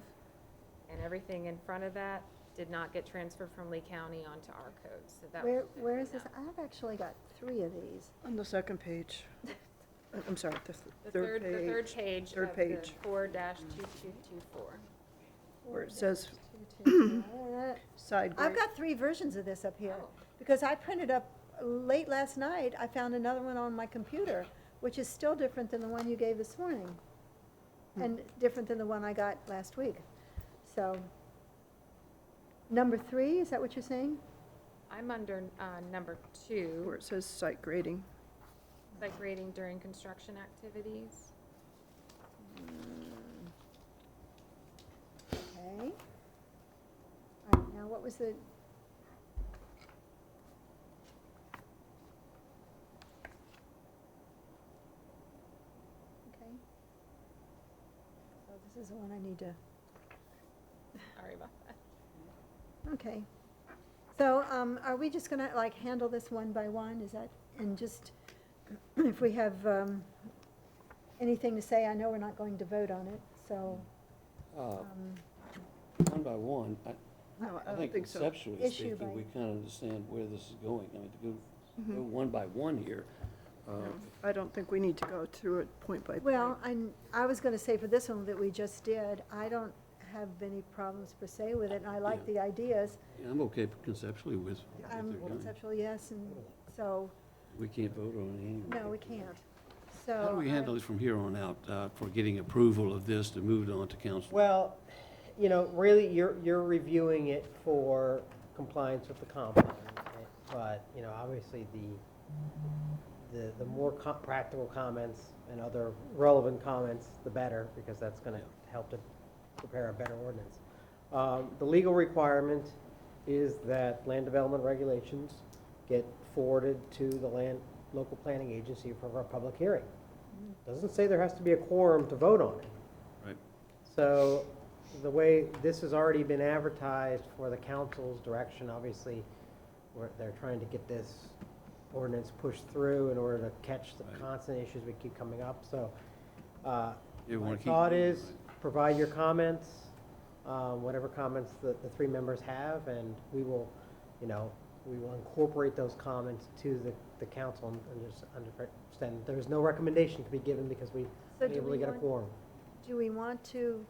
Speaker 10: and everything in front of that did not get transferred from Lee County onto our code, so that.
Speaker 3: Where is this? I've actually got 3 of these.
Speaker 7: On the second page. I'm sorry, the
Speaker 10: The
Speaker 7: third page.
Speaker 10: The third page
Speaker 7: Third
Speaker 10: of
Speaker 7: page.
Speaker 10: the 4-2224.
Speaker 7: Where it says
Speaker 3: Uh,
Speaker 7: side
Speaker 3: I've
Speaker 7: grade.
Speaker 3: got 3 versions of this up here,
Speaker 10: Oh.
Speaker 3: because I printed up, late last night, I found another one on my computer, which is still different than the one you gave this morning, and different than the one I got last week. So, number 3, is that what you're saying?
Speaker 10: I'm under number
Speaker 7: Where
Speaker 10: 2,
Speaker 7: it says site grading.
Speaker 10: site grading during construction activities.
Speaker 3: Okay. All right, now what was the? Okay. So this is the one I need to,
Speaker 10: Sorry about that.
Speaker 3: okay. So, are we just gonna like handle this one by one, is that, and just, if we have, anything to say, I know we're not going to vote on it, so,
Speaker 2: One by one,
Speaker 7: No,
Speaker 2: I think
Speaker 7: so.
Speaker 2: conceptually
Speaker 3: Issue
Speaker 2: speaking,
Speaker 3: by-
Speaker 2: we kind of understand where this is going. I mean, to go
Speaker 7: Mm-hmm.
Speaker 2: one by one here,
Speaker 7: I don't think we need to go through it point by point.
Speaker 3: well, I was gonna say for this one that we just did, I don't have any problems per se with it, and I like
Speaker 2: Yeah.
Speaker 3: the ideas.
Speaker 2: yeah, I'm okay conceptually with what
Speaker 3: I'm
Speaker 2: they're doing.
Speaker 3: conceptual, yes, and so,
Speaker 2: We can't vote on it anyway.
Speaker 3: no, we can't. So.
Speaker 2: How do we handle it from here on out for getting approval of this to move it on to council?
Speaker 1: Well, you know, really, you're reviewing it for compliance with the comp plan, but, you know, obviously the more practical comments and other relevant comments, the better, because that's gonna help to prepare a better ordinance. The legal requirement is that land development regulations get forwarded to the local planning agency for a public hearing. Doesn't say there has to be a quorum to vote on it.
Speaker 2: Right.
Speaker 1: So the way this has already been advertised for the council's direction, obviously, they're trying to get this ordinance pushed through in order to catch the
Speaker 2: Right.
Speaker 1: constant issues we keep coming up. So
Speaker 2: You
Speaker 1: my
Speaker 2: wanna keep
Speaker 1: thought
Speaker 2: moving,
Speaker 1: is, provide your comments, whatever comments the three members have, and we will incorporate those comments to the council and just understand there's no recommendation to be given because we
Speaker 3: So
Speaker 1: been
Speaker 3: do
Speaker 1: able
Speaker 3: we
Speaker 1: to get a
Speaker 3: want-
Speaker 1: quorum.
Speaker 3: Do we want to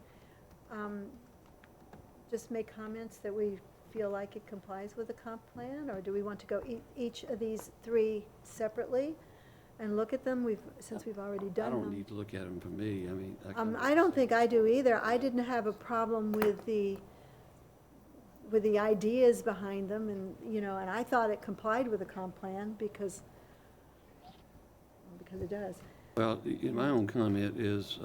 Speaker 3: just make comments that we feel like it complies with the comp plan? Or do we want to go each of these three separately and look at them? Since we've already
Speaker 2: I
Speaker 3: done them.
Speaker 2: don't need to look at them for me, I mean.
Speaker 3: I don't think I do either. I didn't have a problem with the ideas behind them, and, and I thought it complied with the comp plan because it does.
Speaker 2: Well, my own comment is,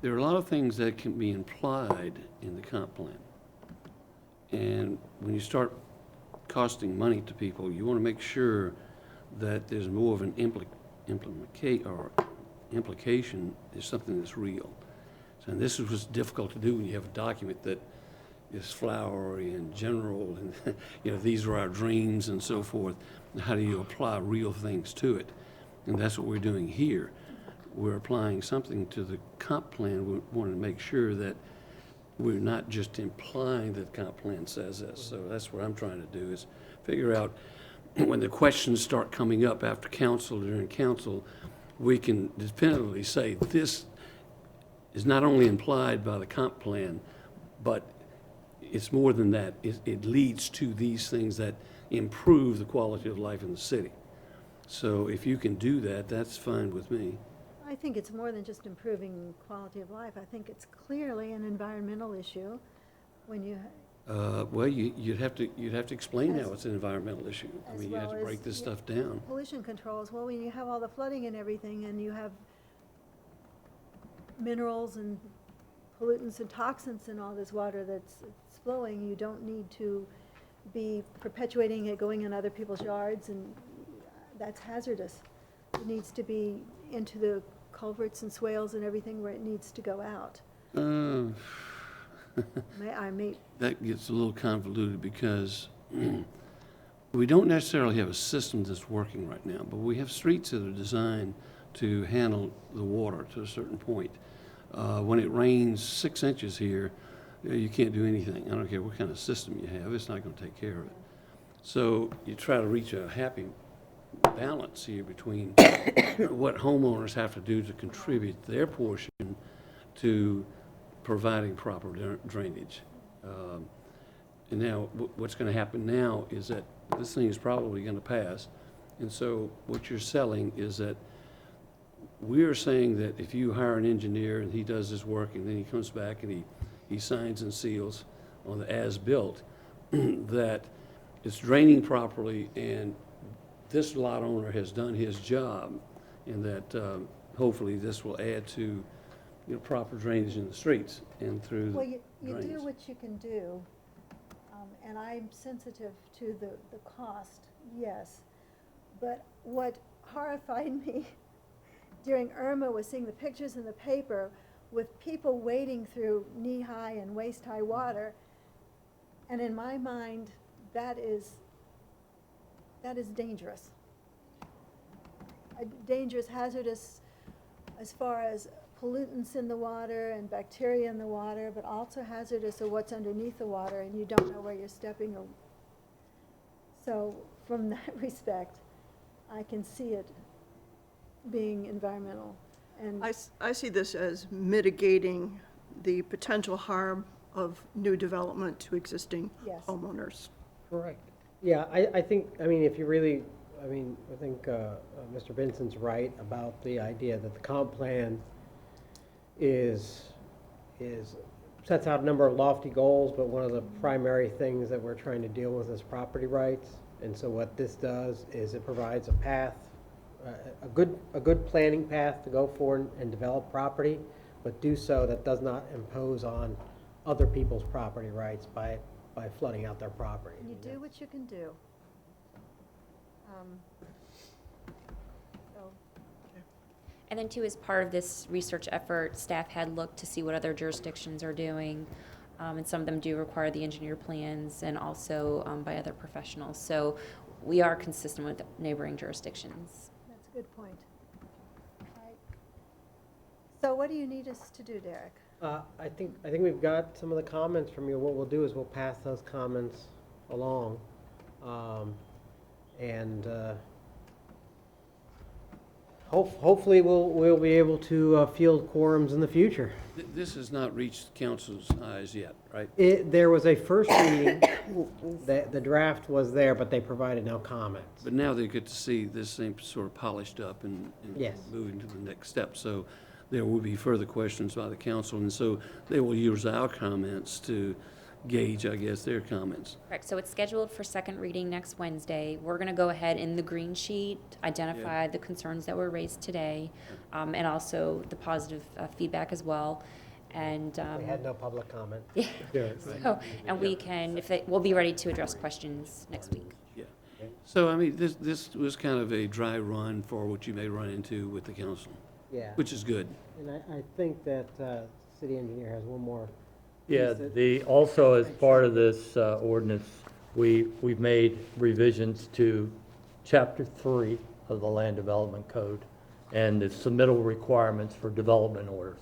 Speaker 2: there are a lot of things that can be implied in the comp plan. And when you start costing money to people, you want to make sure that there's more of an implication is something that's real. So, and this is what's difficult to do when you have a document that is flowery and general, and these are our dreams and so forth. How do you apply real things to it? And that's what we're doing here. We're applying something to the comp plan. We want to make sure that we're not just implying that the comp plan says this. So that's what I'm trying to do, is figure out when the questions start coming up after council, during council, we can definitively say this is not only implied by the comp plan, but it's more than that. It leads to these things that improve the quality of life in the city. So if you can do that, that's fine with me.
Speaker 3: I think it's more than just improving quality of life. I think it's clearly an environmental issue when you,
Speaker 2: Well, you'd have to explain
Speaker 3: As-
Speaker 2: how it's an environmental issue. I
Speaker 3: as
Speaker 2: mean, you have to
Speaker 3: well
Speaker 2: break
Speaker 3: as
Speaker 2: this stuff down.
Speaker 3: pollution controls. Well, when you have all the flooding and everything, and you have minerals and pollutants and toxins in all this water that's flowing, you don't need to be perpetuating it going in other people's yards, and that's hazardous. It needs to be into the culverts and swales and everything where it needs to go out. I may,
Speaker 2: That gets a little convoluted because we don't necessarily have a system that's working right now, but we have streets that are designed to handle the water to a certain point. When it rains 6 inches here, you can't do anything. I don't care what kind of system you have, it's not going to take care of it. So you try to reach a happy balance here between what homeowners have to do to contribute their portion to providing proper drainage. And now, what's going to happen now is that this thing is probably going to pass. And so what you're selling is that we're saying that if you hire an engineer and he does his work and then he comes back and he signs and seals on the as-built, that it's draining properly and this lot owner has done his job, and that hopefully this will add to proper drainage in the streets and through
Speaker 3: well,
Speaker 2: the
Speaker 3: you
Speaker 2: drains.
Speaker 3: do what you can do, and I'm sensitive to the cost, yes. But what horrified me during Irma was seeing the pictures in the paper with people wading through knee-high and waist-high water. And in my mind, that is dangerous. Dangerous, hazardous as far as pollutants in the water and bacteria in the water, but also hazardous of what's underneath the water, and you don't know where you're stepping. So from that respect, I can see it being environmental. And
Speaker 7: I see this as mitigating the potential harm of new development to existing
Speaker 3: Yes.
Speaker 7: homeowners.
Speaker 1: Correct. Yeah, I think, if you really, I think Mr. Benson's right about the idea that the comp plan sets out a number of lofty goals, but one of the primary things that we're trying to deal with is property rights. And so what this does is it provides a path, a good planning path to go forward and develop property, but do so that does not impose on other people's property rights by flooding out their property.
Speaker 3: You do what you can do. So,
Speaker 6: And then too, as part of this research effort, staff had looked to see what other jurisdictions are doing. And some of them do require the engineer plans and also by other professionals. So we are consistent with neighboring jurisdictions.
Speaker 3: that's a good point. All right. So what do you need us to do, Derek?
Speaker 1: I think we've got some of the comments from you. What we'll do is we'll pass those comments along. And hopefully we'll be able to field quorums in the future.
Speaker 2: This has not reached council's eyes yet, right?
Speaker 1: There was a first reading, the draft was there, but they provided no comments.
Speaker 2: But now they get to see this thing sort of polished up and
Speaker 1: Yes.
Speaker 2: moving to the next step. So there will be further questions by the council, and so they will use our comments to gauge, I guess, their comments.
Speaker 6: Correct, so it's scheduled for second reading next Wednesday. We're gonna go ahead in the green sheet, identify the concerns that were raised today, and also the positive feedback as well. And,
Speaker 1: We had no public comment.
Speaker 6: so, and we can, we'll be ready to address questions next week.
Speaker 2: Yeah. So, I mean, this was kind of a dry run for what you may run into with the council,
Speaker 1: Yeah.
Speaker 2: which is good.
Speaker 1: And I think that city engineer has one more.
Speaker 9: Yeah,
Speaker 1: piece that-
Speaker 9: also as part of this ordinance, we've made revisions to Chapter 3 of the Land Development Code and the submittal requirements for development orders.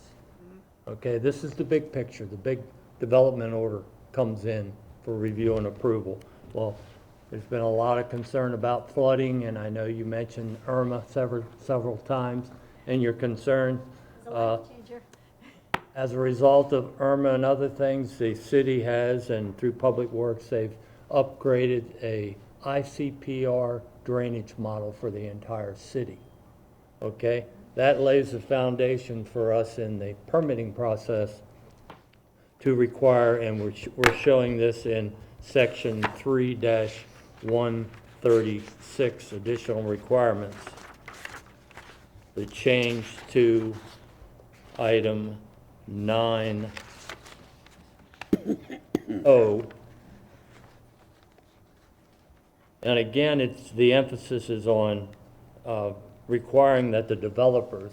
Speaker 9: Okay, this is the big picture. The big development order comes in for review and approval. Well, there's been a lot of concern about flooding, and I know you mentioned Irma several times in your concern.
Speaker 3: It's a life changer.
Speaker 9: As a result of Irma and other things, the city has, and through Public Works, they've upgraded a ICPR drainage model for the entire city. Okay? That lays the foundation for us in the permitting process to require, and we're showing this in section 3-136, additional requirements. The change to item 9O. And again, the emphasis is on requiring that the developers,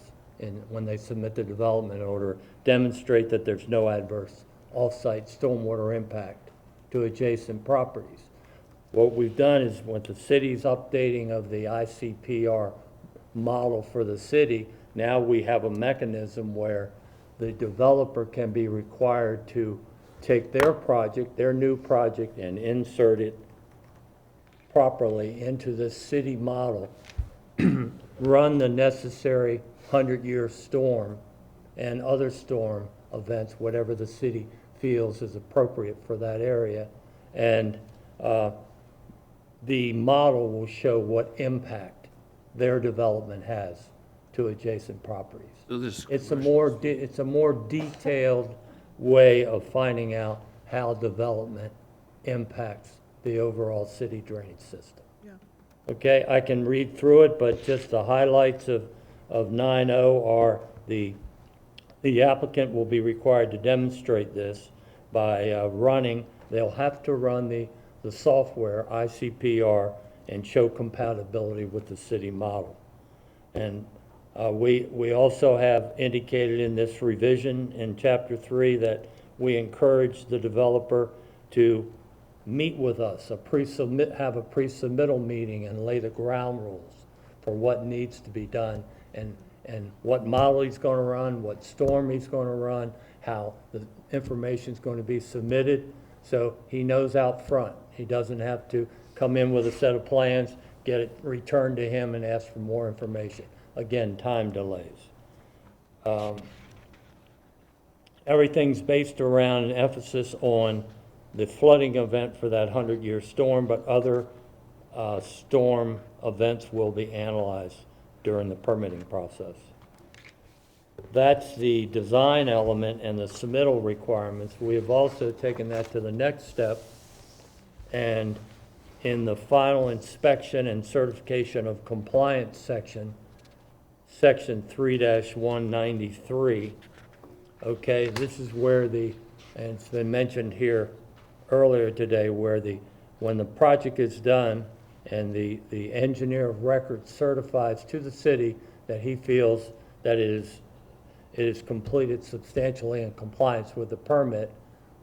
Speaker 9: when they submit the development order, demonstrate that there's no adverse off-site stormwater impact to adjacent properties. What we've done is, with the city's updating of the ICPR model for the city, now we have a mechanism where the developer can be required to take their new project, and insert it properly into the city model, run the necessary 100-year storm and other storm events, whatever the city feels is appropriate for that area. And the model will show what impact their development has to adjacent properties.
Speaker 2: So this.
Speaker 9: It's a more detailed way of finding out how development impacts the overall city drainage system.
Speaker 7: Yeah.
Speaker 9: Okay, I can read through it, but just the highlights of 9O are the applicant will be required to demonstrate this by they'll have to run the software, ICPR, and show compatibility with the city model. And we also have indicated in this revision in Chapter 3 that we encourage the developer to meet with us, have a pre-submittal meeting and lay the ground rules for what needs to be done, and what model he's going to run, what storm he's going to run, how the information's going to be submitted, so he knows out front. He doesn't have to come in with a set of plans, get it returned to him and ask for more information. Again, time delays. Everything's based around an emphasis on the flooding event for that 100-year storm, but other storm events will be analyzed during the permitting process. That's the design element and the submittal requirements. We have also taken that to the next step and in the final inspection and certification of compliance section, section 3-193. Okay, this is where and it's been mentioned here earlier today, where when the project is done and the engineer of record certifies to the city that he feels that it is completed substantially in compliance with the permit,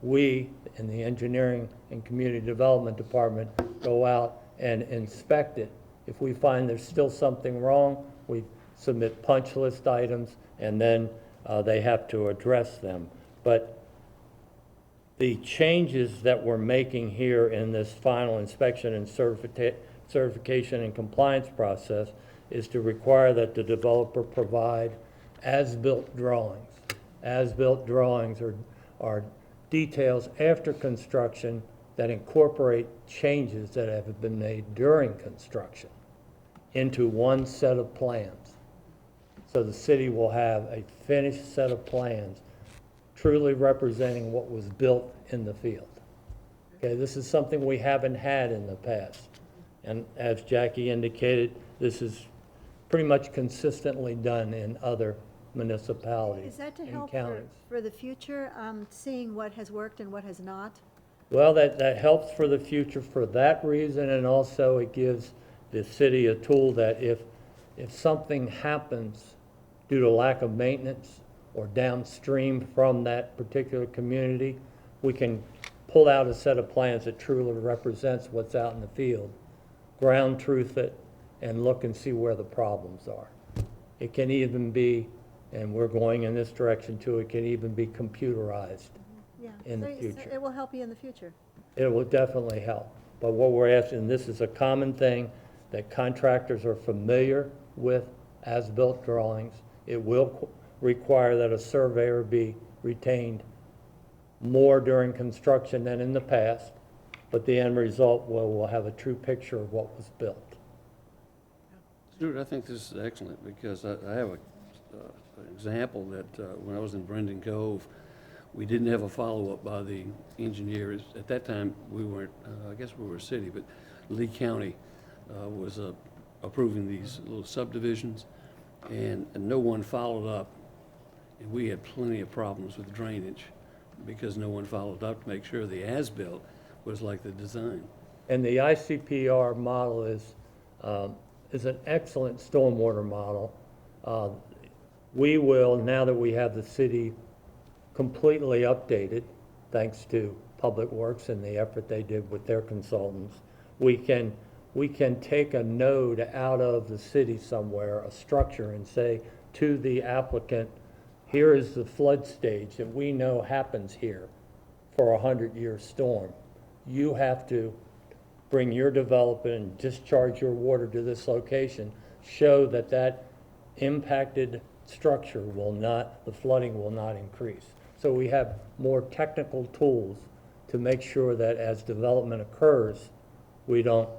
Speaker 9: we, in the Engineering and Community Development Department, go out and inspect it. If we find there's still something wrong, we submit punch list items, and then they have to address them. But the changes that we're making here in this final inspection and certification and compliance process is to require that the developer provide as-built drawings. As-built drawings are details after construction that incorporate changes that have been made during construction into one set of plans. So the city will have a finished set of plans truly representing what was built in the field. Okay, this is something we haven't had in the past. And as Jackie indicated, this is pretty much consistently done in other municipalities
Speaker 3: Is that to
Speaker 9: and
Speaker 3: help
Speaker 9: counties.
Speaker 3: for the future, seeing what has worked and what has not?
Speaker 9: Well, that helps for the future for that reason, and also it gives the city a tool that if something happens due to lack of maintenance or downstream from that particular community, we can pull out a set of plans that truly represents what's out in the field, ground truth it, and look and see where the problems are. It can even be, and we're going in this direction too, it can even be computerized
Speaker 3: Yeah.
Speaker 9: in the
Speaker 3: So
Speaker 9: future.
Speaker 3: it will help you in the future.
Speaker 9: It will definitely help. But what we're asking, this is a common thing, that contractors are familiar with as-built drawings. It will require that a surveyor be retained more during construction than in the past, but the end result will have a true picture of what was built.
Speaker 2: Stuart, I think this is excellent, because I have an example that when I was in Brendan Cove, we didn't have a follow-up by the engineers. At that time, we weren't, I guess we were a city, but Lee County was approving these little subdivisions, and no one followed up. And we had plenty of problems with drainage because no one followed up to make sure the as-built was like the design.
Speaker 9: And the ICPR model is an excellent stormwater model. We will, now that we have the city completely updated, thanks to Public Works and the effort they did with their consultants, we can take a node out of the city somewhere, a structure, and say to the applicant, here is the flood stage that we know happens here for a 100-year storm. You have to bring your development and discharge your water to this location, show that that impacted structure the flooding will not increase. So we have more technical tools to make sure that as development occurs, we don't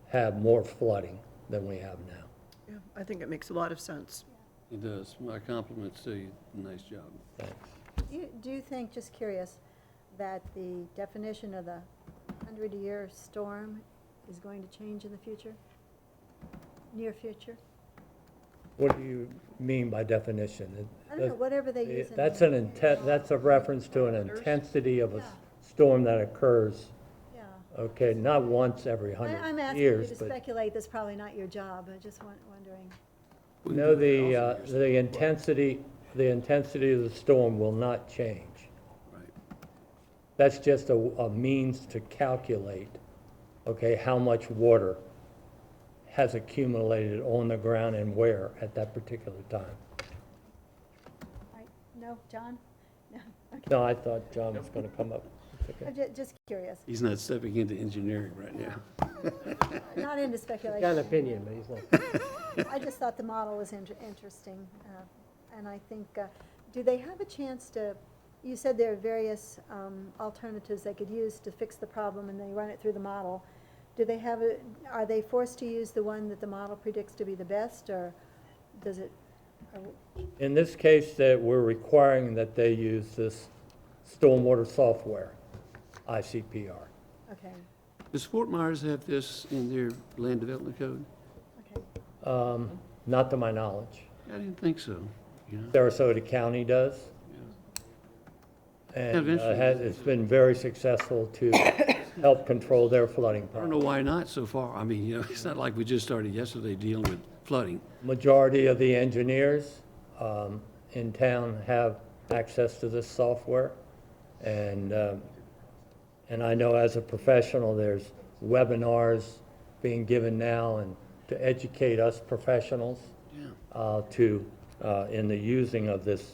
Speaker 9: have more flooding than we have now.
Speaker 7: Yeah, I think it makes a lot of sense.
Speaker 2: It does. My compliments to you. Nice job.
Speaker 9: Thanks.
Speaker 3: Do you think, just curious, that the definition of the 100-year storm is going to change in the future? Near future?
Speaker 9: What do you mean by definition?
Speaker 3: I don't know, whatever they use in.
Speaker 9: That's that's a reference to an intensity of a
Speaker 3: Yeah.
Speaker 9: storm that occurs,
Speaker 3: Yeah.
Speaker 9: okay, not once every
Speaker 3: I'm
Speaker 9: 100
Speaker 3: asking you
Speaker 9: years,
Speaker 3: to
Speaker 9: but
Speaker 3: speculate, that's probably not your job, I just wondering.
Speaker 2: We can
Speaker 9: no,
Speaker 2: do it also.
Speaker 9: the intensity of the storm will not change.
Speaker 2: Right.
Speaker 9: That's just a means to calculate, okay, how much water has accumulated on the ground and where at that particular time.
Speaker 3: Right, no, John? No, okay.
Speaker 9: No, I thought John was going to come up. It's okay.
Speaker 3: I'm just curious,
Speaker 2: He's not stepping into engineering right now.
Speaker 3: not into
Speaker 1: He's
Speaker 3: speculation.
Speaker 1: got an opinion, but he's not.
Speaker 3: I just thought the model was interesting, and I think, do they have a chance to, you said there are various alternatives they could use to fix the problem, and they run it through the model. Do they have are they forced to use the one that the model predicts to be the best, or does it?
Speaker 9: In this case, that we're requiring that they use this stormwater software, ICPR.
Speaker 3: Okay,
Speaker 2: Does Fort Myers have this in their land development code?
Speaker 3: Okay.
Speaker 9: Not to my knowledge.
Speaker 2: I didn't think so, you know?
Speaker 9: Sarasota County does.
Speaker 2: Yeah.
Speaker 9: And
Speaker 2: Eventually.
Speaker 9: it's been very successful to help control their flooding
Speaker 2: I don't know
Speaker 9: problem.
Speaker 2: why not so far. I mean, you know, it's not like we just started yesterday dealing with flooding.
Speaker 9: Majority of the engineers in town have access to this software. And I know as a professional, there's webinars being given now and to educate us professionals
Speaker 2: Yeah.
Speaker 9: in the using of this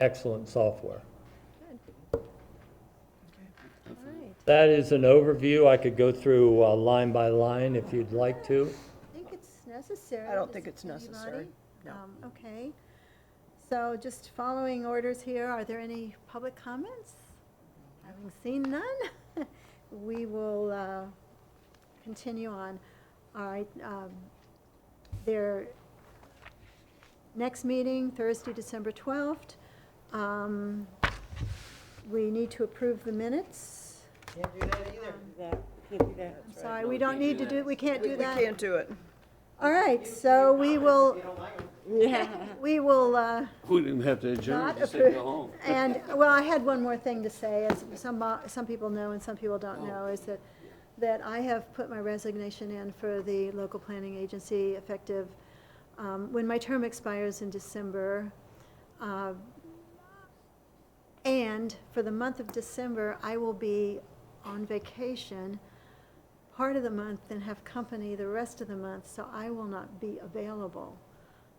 Speaker 9: excellent software.
Speaker 3: All right.
Speaker 9: That is an overview. I could go through line by line if you'd like to.
Speaker 3: I think it's necessary.
Speaker 7: I don't
Speaker 3: Does
Speaker 7: think it's necessary,
Speaker 3: anybody?
Speaker 7: no.
Speaker 3: Okay. So just following orders here, are there any public comments? Having seen none, we will continue on. All right. Their next meeting, Thursday, December 12th. We need to approve the minutes.
Speaker 1: Can't do that either.
Speaker 4: That, can't do that.
Speaker 3: I'm sorry, we don't need to do, we can't do
Speaker 7: We
Speaker 3: that?
Speaker 7: can't do it.
Speaker 3: All right, so we will, we will
Speaker 2: We didn't have to adjourn,
Speaker 3: not
Speaker 2: just said go
Speaker 3: approve.
Speaker 2: home.
Speaker 3: And, well, I had one more thing to say, as some people know and some people don't know, is that I have put my resignation in for the local planning agency effective when my term expires in December. And for the month of December, I will be on vacation part of the month and have company the rest of the month, so I will not be available.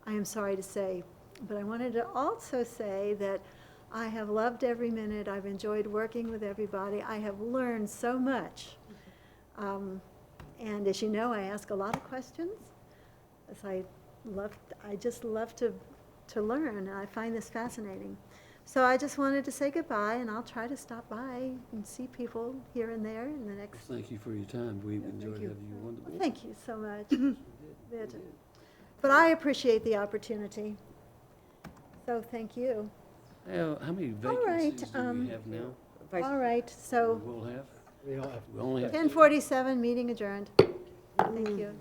Speaker 3: I am sorry to say, but I wanted to also say that I have loved every minute. I've enjoyed working with everybody. I have learned so much. And as you know, I ask a lot of questions, as I just love to learn, and I find this fascinating. So I just wanted to say goodbye, and I'll try to stop by and see people here and there in the next.
Speaker 2: Thank you for your time. We enjoyed
Speaker 3: you.
Speaker 2: having you on the board.
Speaker 3: Thank you so much. But I appreciate the opportunity. So thank you.
Speaker 2: How many
Speaker 3: All right,
Speaker 2: vacancies do we have now?
Speaker 3: All right, so
Speaker 2: We'll have?
Speaker 1: We all have
Speaker 2: We only have
Speaker 3: 10:47, meeting adjourned. Thank you.